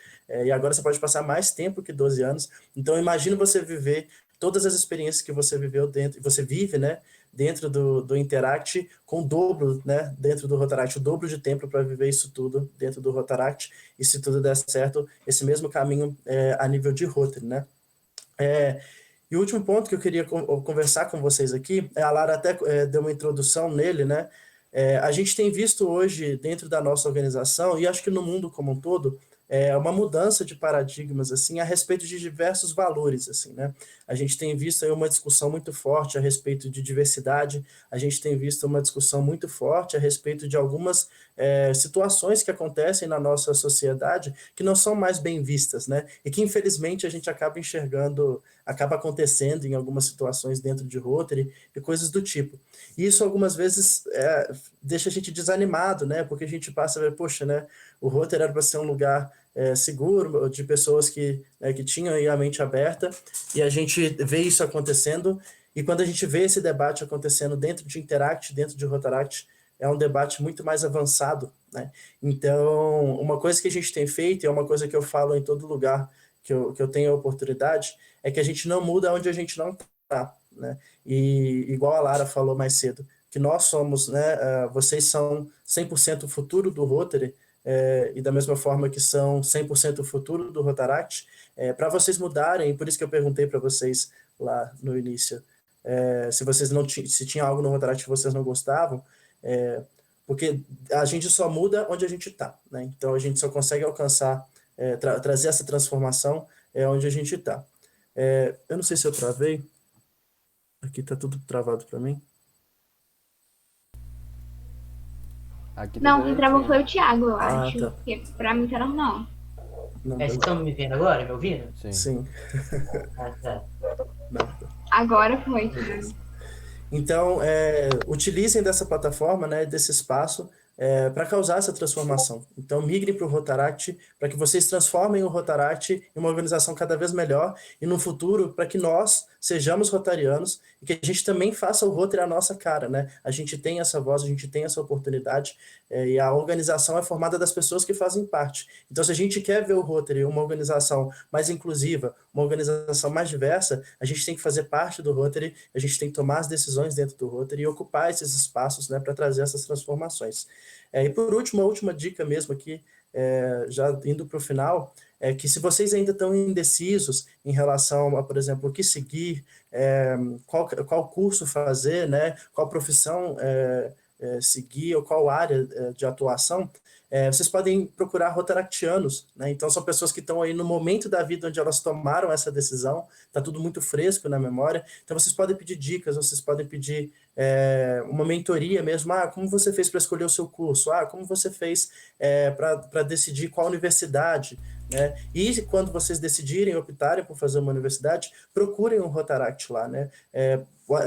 e agora você pode passar mais tempo que 12 anos. Então imagina você viver todas as experiências que você viveu dentro, você vive, né, dentro do Interact, com o dobro, né, dentro do Rotaract, o dobro de tempo para viver isso tudo dentro do Rotaract, e se tudo der certo, esse mesmo caminho a nível de Rotary, né. E o último ponto que eu queria conversar com vocês aqui, a Lara até deu uma introdução nele, né, a gente tem visto hoje dentro da nossa organização, e acho que no mundo como um todo, uma mudança de paradigmas assim a respeito de diversos valores assim, né? A gente tem visto aí uma discussão muito forte a respeito de diversidade, a gente tem visto uma discussão muito forte a respeito de algumas situações que acontecem na nossa sociedade que não são mais bem vistas, né? E que infelizmente a gente acaba enxergando, acaba acontecendo em algumas situações dentro de Rotary e coisas do tipo. E isso algumas vezes deixa a gente desanimado, né? Porque a gente passa a ver, poxa, né? O Rotary era para ser um lugar seguro, de pessoas que tinham aí a mente aberta, e a gente vê isso acontecendo, e quando a gente vê esse debate acontecendo dentro de Interact, dentro de Rotaract, é um debate muito mais avançado, né? Então, uma coisa que a gente tem feito, e é uma coisa que eu falo em todo lugar que eu tenho a oportunidade, é que a gente não muda onde a gente não está, né? E igual a Lara falou mais cedo, que nós somos, né, vocês são 100% o futuro do Rotary, e da mesma forma que são 100% o futuro do Rotaract, para vocês mudarem, por isso que eu perguntei para vocês lá no início, se vocês não se tinha algo no Rotaract que vocês não gostavam, porque a gente só muda onde a gente está, né? Então a gente só consegue alcançar, trazer essa transformação onde a gente está. Eu não sei se eu travei, aqui está tudo travado para mim. Aqui Não, tá quem travou direitinho. foi o Thiago, eu acho. Tá. Porque pra mim tá normal. Não, Vocês estão me vendo agora, me ouvindo? Sim. sim. Ah, tá. Não. Agora foi, Thiago. Então, utilizem dessa plataforma, né, desse espaço, para causar essa transformação. Então, migrem para o Rotaract, para que vocês transformem o Rotaract em uma organização cada vez melhor, e no futuro, para que nós sejamos rotarianos, e que a gente também faça o Rotary a nossa cara, né? A gente tem essa voz, a gente tem essa oportunidade, e a organização é formada das pessoas que fazem parte. Então, se a gente quer ver o Rotary uma organização mais inclusiva, uma organização mais diversa, a gente tem que fazer parte do Rotary, a gente tem que tomar as decisões dentro do Rotary e ocupar esses espaços, né, para trazer essas transformações. E por último, a última dica mesmo aqui, já indo para o final, é que se vocês ainda estão indecisos em relação a, por exemplo, o que seguir, qual curso fazer, né, qual profissão seguir ou qual área de atuação, vocês podem procurar rotaractianos, né? Então são pessoas que estão aí no momento da vida onde elas tomaram essa decisão, está tudo muito fresco na memória, então vocês podem pedir dicas, vocês podem pedir uma mentoria mesmo, como você fez para escolher o seu curso, como você fez para decidir qual universidade, né? E quando vocês decidirem, optarem por fazer uma universidade, procurem um Rotaract lá, né?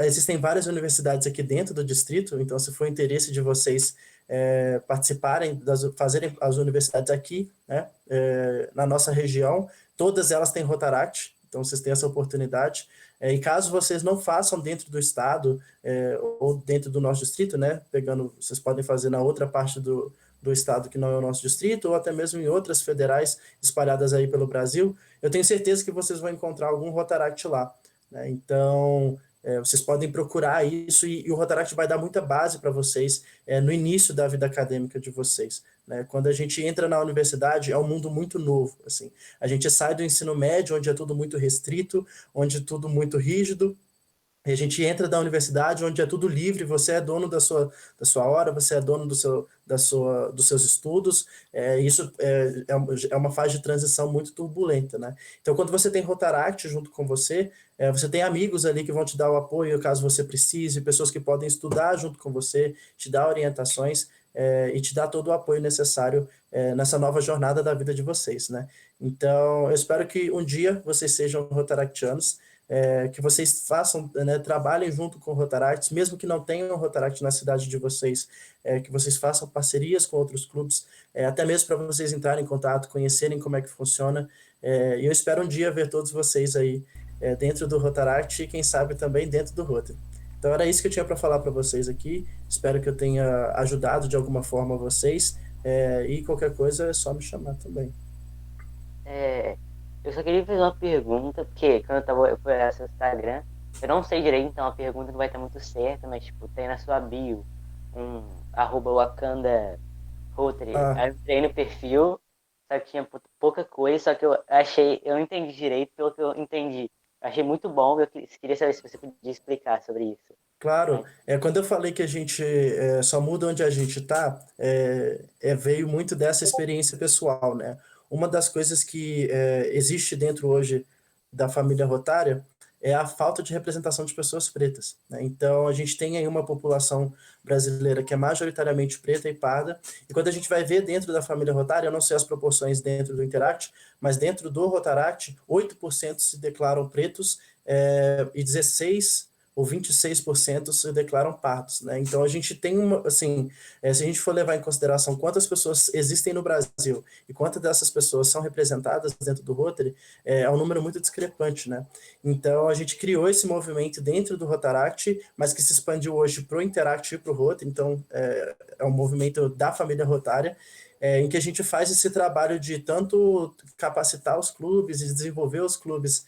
Existem várias universidades aqui dentro do distrito, então se for interesse de vocês participarem, fazerem as universidades aqui, né, na nossa região, todas elas têm Rotaract, então vocês têm essa oportunidade, e caso vocês não façam dentro do estado ou dentro do nosso distrito, né, vocês podem fazer na outra parte do do estado que não é o nosso distrito, ou até mesmo em outras federais espalhadas aí pelo Brasil, eu tenho certeza que vocês vão encontrar algum Rotaract lá, né? Então, vocês podem procurar isso e o Rotaract vai dar muita base para vocês no início da vida acadêmica de vocês, né? Quando a gente entra na universidade, é um mundo muito novo, assim. A gente sai do ensino médio, onde é tudo muito restrito, onde é tudo muito rígido, e a gente entra da universidade, onde é tudo livre, você é dono da sua hora, você é dono dos seus estudos, isso é uma fase de transição muito turbulenta, né? Então, quando você tem Rotaract junto com você, você tem amigos ali que vão te dar o apoio caso você precise, pessoas que podem estudar junto com você, te dar orientações, e te dar todo o apoio necessário nessa nova jornada da vida de vocês, né? Então, eu espero que um dia vocês sejam Rotaractianos, que vocês façam, né, trabalhem junto com Rotaracts, mesmo que não tenham Rotaract na cidade de vocês, que vocês façam parcerias com outros clubes, até mesmo para vocês entrarem em contato, conhecerem como é que funciona, e eu espero um dia ver todos vocês aí dentro do Rotaract e quem sabe também dentro do Rotary. Então era isso que eu tinha para falar para vocês aqui, espero que eu tenha ajudado de alguma forma vocês, e qualquer coisa é só me chamar também. Eu só queria fazer uma pergunta, porque quando eu fui no seu Instagram, eu não sei direito, então a pergunta não vai estar muito certa, mas tipo, tem na sua bio @Wakanda Rotary. Aí eu entrei no perfil, só que tinha pouca coisa, só que eu não entendi direito, pelo que eu entendi. Eu achei muito bom, eu queria saber se você podia explicar sobre isso. Claro, quando eu falei que a gente só muda onde a gente está, veio muito dessa experiência pessoal, né? Uma das coisas que existe dentro hoje da família rotária é a falta de representação de pessoas pretas, né? Então, a gente tem aí uma população brasileira que é majoritariamente preta e parda, e quando a gente vai ver dentro da família rotária, eu não sei as proporções dentro do Interact, mas dentro do Rotaract, 8% se declaram pretos e 16 ou 26% se declaram pardos, né? Então a gente tem assim, se a gente for levar em consideração quantas pessoas existem no Brasil e quantas dessas pessoas são representadas dentro do Rotary, é um número muito discrepante, né? Então a gente criou esse movimento dentro do Rotaract, mas que se expandiu hoje para o Interact e para o Rotary, então é um movimento da família rotária, em que a gente faz esse trabalho de tanto capacitar os clubes e desenvolver os clubes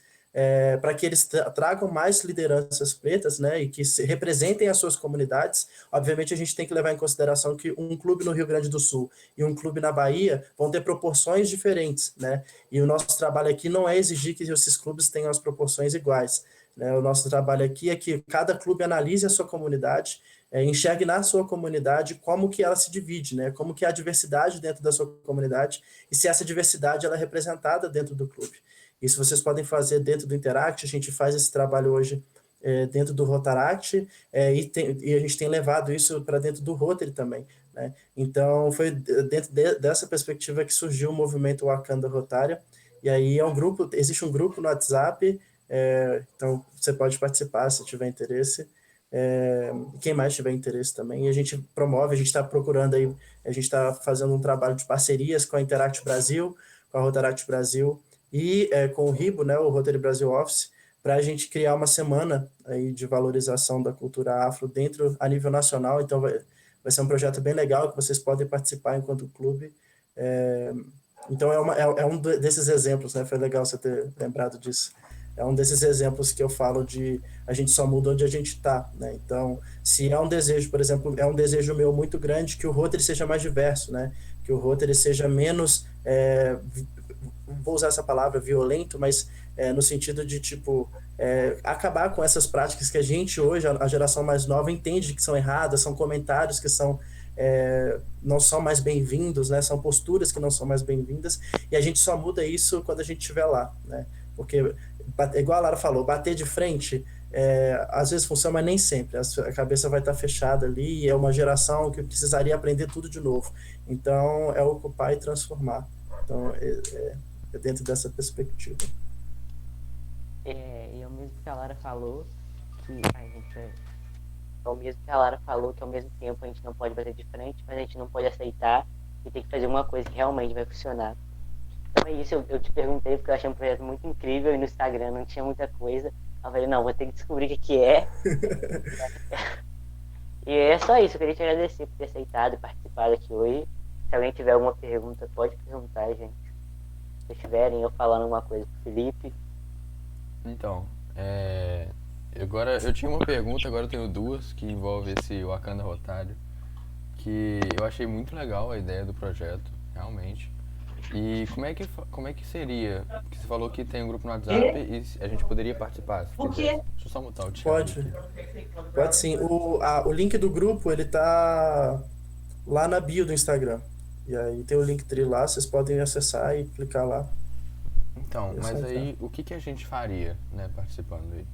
para que eles tragam mais lideranças pretas, né, e que representem as suas comunidades. Obviamente, a gente tem que levar em consideração que um clube no Rio Grande do Sul e um clube na Bahia vão ter proporções diferentes, né, e o nosso trabalho aqui não é exigir que esses clubes tenham as proporções iguais, né, o nosso trabalho aqui é que cada clube analise a sua comunidade, enxergue na sua comunidade como que ela se divide, né, como que é a diversidade dentro da sua comunidade e se essa diversidade ela é representada dentro do clube. Isso vocês podem fazer dentro do Interact, a gente faz esse trabalho hoje dentro do Rotaract, e a gente tem levado isso para dentro do Rotary também, né? Então, foi dentro dessa perspectiva que surgiu o movimento Wakanda Rotária, e aí existe um grupo no WhatsApp, então você pode participar se tiver interesse, quem mais tiver interesse também, e a gente promove, a gente está procurando aí, a gente está fazendo um trabalho de parcerias com a Interact Brasil, com a Rotaract Brasil, e com o RIBO, né, o Rotary Brasil Office, para a gente criar uma semana aí de valorização da cultura afro a nível nacional. Então vai ser um projeto bem legal que vocês podem participar enquanto clube. Então é um desses exemplos, né? Foi legal você ter lembrado disso. É um desses exemplos que eu falo de a gente só muda onde a gente está, né? Então, se é um desejo, por exemplo, é um desejo meu muito grande que o Rotary seja mais diverso, né? Que o Rotary seja menos vou usar essa palavra, violento, mas no sentido de, tipo, acabar com essas práticas que a gente hoje, a geração mais nova, entende que são erradas, são comentários que não são mais bem-vindos, né? São posturas que não são mais bem-vindas, e a gente só muda isso quando a gente estiver lá, né? Porque, igual a Lara falou, bater de frente, às vezes funciona, mas nem sempre. A cabeça vai estar fechada ali, e é uma geração que precisaria aprender tudo de novo. Então, é ocupar e transformar. Então, é dentro dessa perspectiva. E é o mesmo que a Lara falou, ao mesmo tempo a gente não pode bater de frente, mas a gente não pode aceitar e tem que fazer uma coisa que realmente vai funcionar. Então é isso, eu te perguntei porque eu achei um projeto muito incrível e no Instagram não tinha muita coisa. Eu falei, não, vou ter que descobrir o que é. E é só isso, eu queria te agradecer por ter aceitado e participado aqui hoje. Se alguém tiver alguma pergunta, pode perguntar, gente. Se tiverem, eu falando alguma coisa pro Felipe. Então, agora eu tinha uma pergunta, agora eu tenho duas que envolvem esse Wakanda Rotário, que eu achei muito legal a ideia do projeto, realmente. E como é que seria? Porque você falou que tem um grupo no WhatsApp e a gente poderia participar, se quiser. Deixa eu só mutar o Thiago Pode, aqui. pode sim. O link do grupo, ele tá lá na bio do Instagram. E aí tem o Linktree lá, vocês podem acessar e clicar lá. Então, É só mas entrar. aí o que a gente faria, né, participando aí?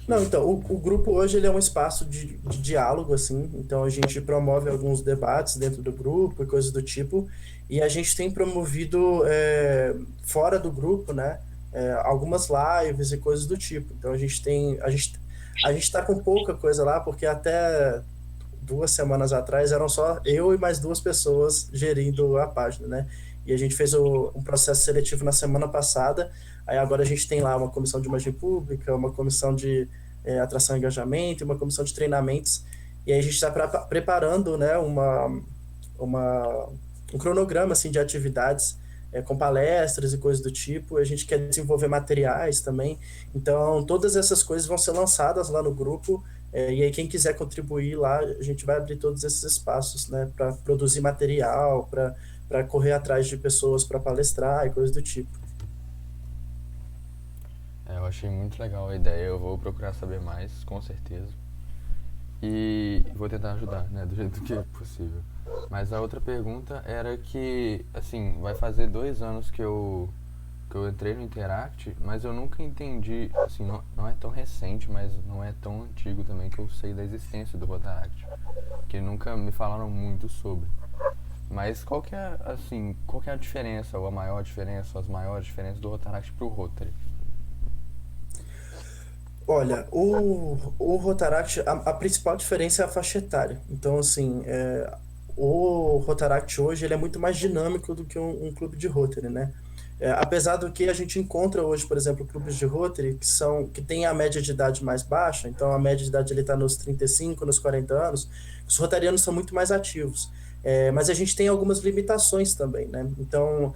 Não, então, o grupo hoje ele é um espaço de diálogo, assim, então a gente promove alguns debates dentro do grupo e coisas do tipo, e a gente tem promovido fora do grupo, né, algumas lives e coisas do tipo. Então a gente tá com pouca coisa lá, porque até 2 semanas atrás eram só eu e mais 2 pessoas gerindo a página, né? E a gente fez um processo seletivo na semana passada. Aí agora a gente tem lá uma comissão de imagem pública, uma comissão de atração e engajamento, uma comissão de treinamentos. E aí a gente está preparando, né, um cronograma assim de atividades com palestras e coisas do tipo. A gente quer desenvolver materiais também. Então todas essas coisas vão ser lançadas lá no grupo. E aí quem quiser contribuir lá, a gente vai abrir todos esses espaços, né, para produzir material, para correr atrás de pessoas para palestrar e coisas do tipo. Eu achei muito legal a ideia, eu vou procurar saber mais, com certeza. E vou tentar ajudar, né, do jeito que é possível. Mas a outra pergunta era que, assim, vai fazer 2 anos que eu entrei no Interact, mas eu nunca entendi, assim, não é tão recente, mas não é tão antigo também que eu sei da existência do Rotaract, que nunca me falaram muito sobre. Mas qual que é, assim, qual que é a diferença, ou a maior diferença, ou as maiores diferenças do Rotaract pro Rotary? Olha, o Rotaract, a principal diferença é a faixa etária. Então, assim, o Rotaract hoje ele é muito mais dinâmico do que um clube de Rotary, né? Apesar do que a gente encontra hoje, por exemplo, clubes de Rotary que têm a média de idade mais baixa, então a média de idade ele está nos 35, nos 40 anos, os rotarianos são muito mais ativos. Mas a gente tem algumas limitações também, né? Então,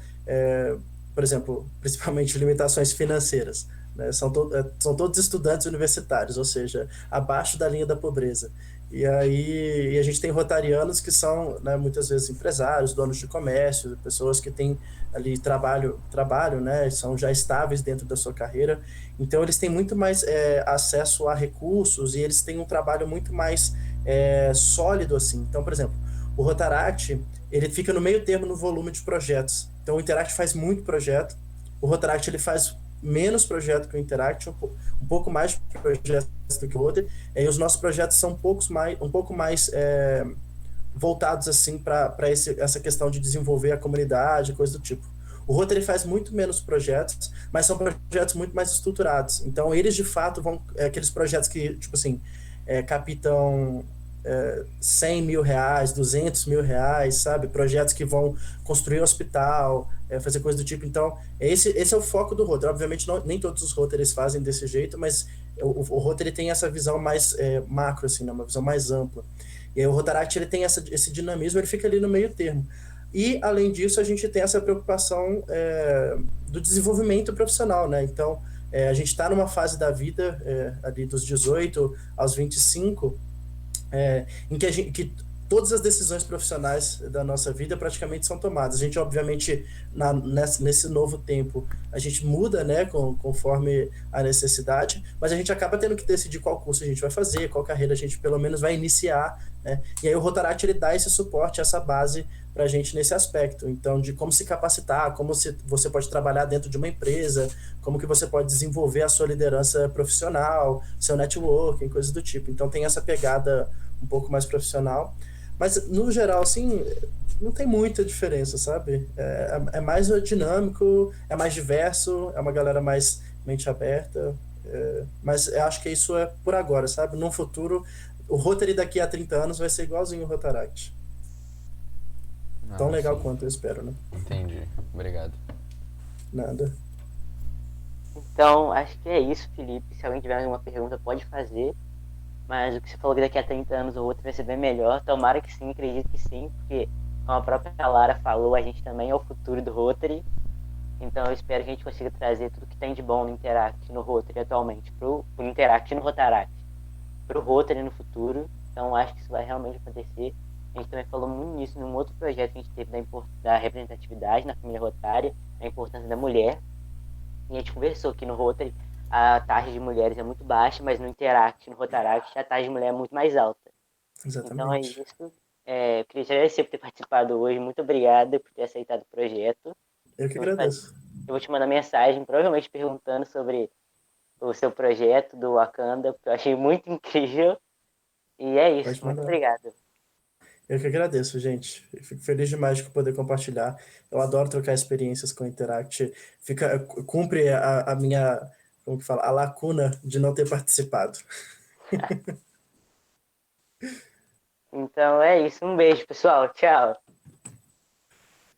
por exemplo, principalmente limitações financeiras, né? São todos estudantes universitários, ou seja, abaixo da linha da pobreza. E aí a gente tem rotarianos que são, né, muitas vezes empresários, donos de comércio, pessoas que têm ali trabalho, né, são já estáveis dentro da sua carreira. Então eles têm muito mais acesso a recursos e eles têm um trabalho muito mais sólido assim. Então, por exemplo, o Rotaract ele fica no meio termo no volume de projetos. Então o Interact faz muito projeto, o Rotaract ele faz menos projeto que o Interact, um pouco mais projetos do que o Rotary, e os nossos projetos são um pouco mais voltados assim para essa questão de desenvolver a comunidade, coisa do tipo. O Rotary faz muito menos projetos, mas são projetos muito mais estruturados. Então, eles de fato vão aqueles projetos que, tipo assim, captam 100 mil reais, 200 mil reais, sabe? Projetos que vão construir um hospital, fazer coisa do tipo. Então, esse é o foco do Rotary. Obviamente, nem todos os Rotaries fazem desse jeito, mas o Rotary tem essa visão mais macro, assim, né? Uma visão mais ampla. E aí o Rotaract ele tem esse dinamismo, ele fica ali no meio termo. E, além disso, a gente tem essa preocupação do desenvolvimento profissional, né? Então, a gente está numa fase da vida, ali dos 18 aos 25, em que todas as decisões profissionais da nossa vida praticamente são tomadas. A gente, obviamente, nesse novo tempo, a gente muda, né, conforme a necessidade, mas a gente acaba tendo que decidir qual curso a gente vai fazer, qual carreira a gente, pelo menos, vai iniciar, né? E aí o Rotaract, ele dá esse suporte, essa base para a gente nesse aspecto. Então, de como se capacitar, como você pode trabalhar dentro de uma empresa, como que você pode desenvolver a sua liderança profissional, seu networking, coisas do tipo. Então, tem essa pegada um pouco mais profissional. Mas, no geral, assim, não tem muita diferença, sabe? É mais dinâmico, é mais diverso, é uma galera mais mente aberta. Mas eu acho que isso é por agora, sabe? No futuro, o Rotary daqui a 30 anos vai ser igualzinho o Rotaract. Tão legal sim. quanto eu espero, né? Entendi. Obrigado. Nada. Então, acho que é isso, Felipe. Se alguém tiver alguma pergunta, pode fazer. Mas o que você falou que daqui a 30 anos o outro vai ser bem melhor. Tomara que sim, acredito que sim. Porque como a própria Lara falou, a gente também é o futuro do Rotary. Então eu espero que a gente consiga trazer tudo que tem de bom no Interact, no Rotary atualmente, pro Interact e no Rotaract, pro Rotary no futuro. Então acho que isso vai realmente acontecer. A gente também falou muito nisso num outro projeto que a gente teve da representatividade na família rotária, a importância da mulher. E a gente conversou que no Rotary a taxa de mulheres é muito baixa, mas no Interact, no Rotaract, a taxa de mulher é muito mais alta. Então é Exatamente. isso. Eu queria te agradecer por ter participado hoje. Muito obrigada por ter aceitado o projeto. Eu que Eu agradeço. vou te mandar mensagem, provavelmente perguntando sobre o seu projeto do Wakanda, porque eu achei muito incrível. E é isso. Pode Muito mandar. obrigado. Eu que agradeço, gente. Eu fico feliz demais de poder compartilhar. Eu adoro trocar experiências com o Interact. Cumpre a minha, como que fala, a lacuna de não ter participado. Então é isso. Um beijo, pessoal. Tchau.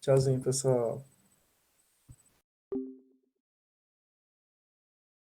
Tchauzinho, pessoal.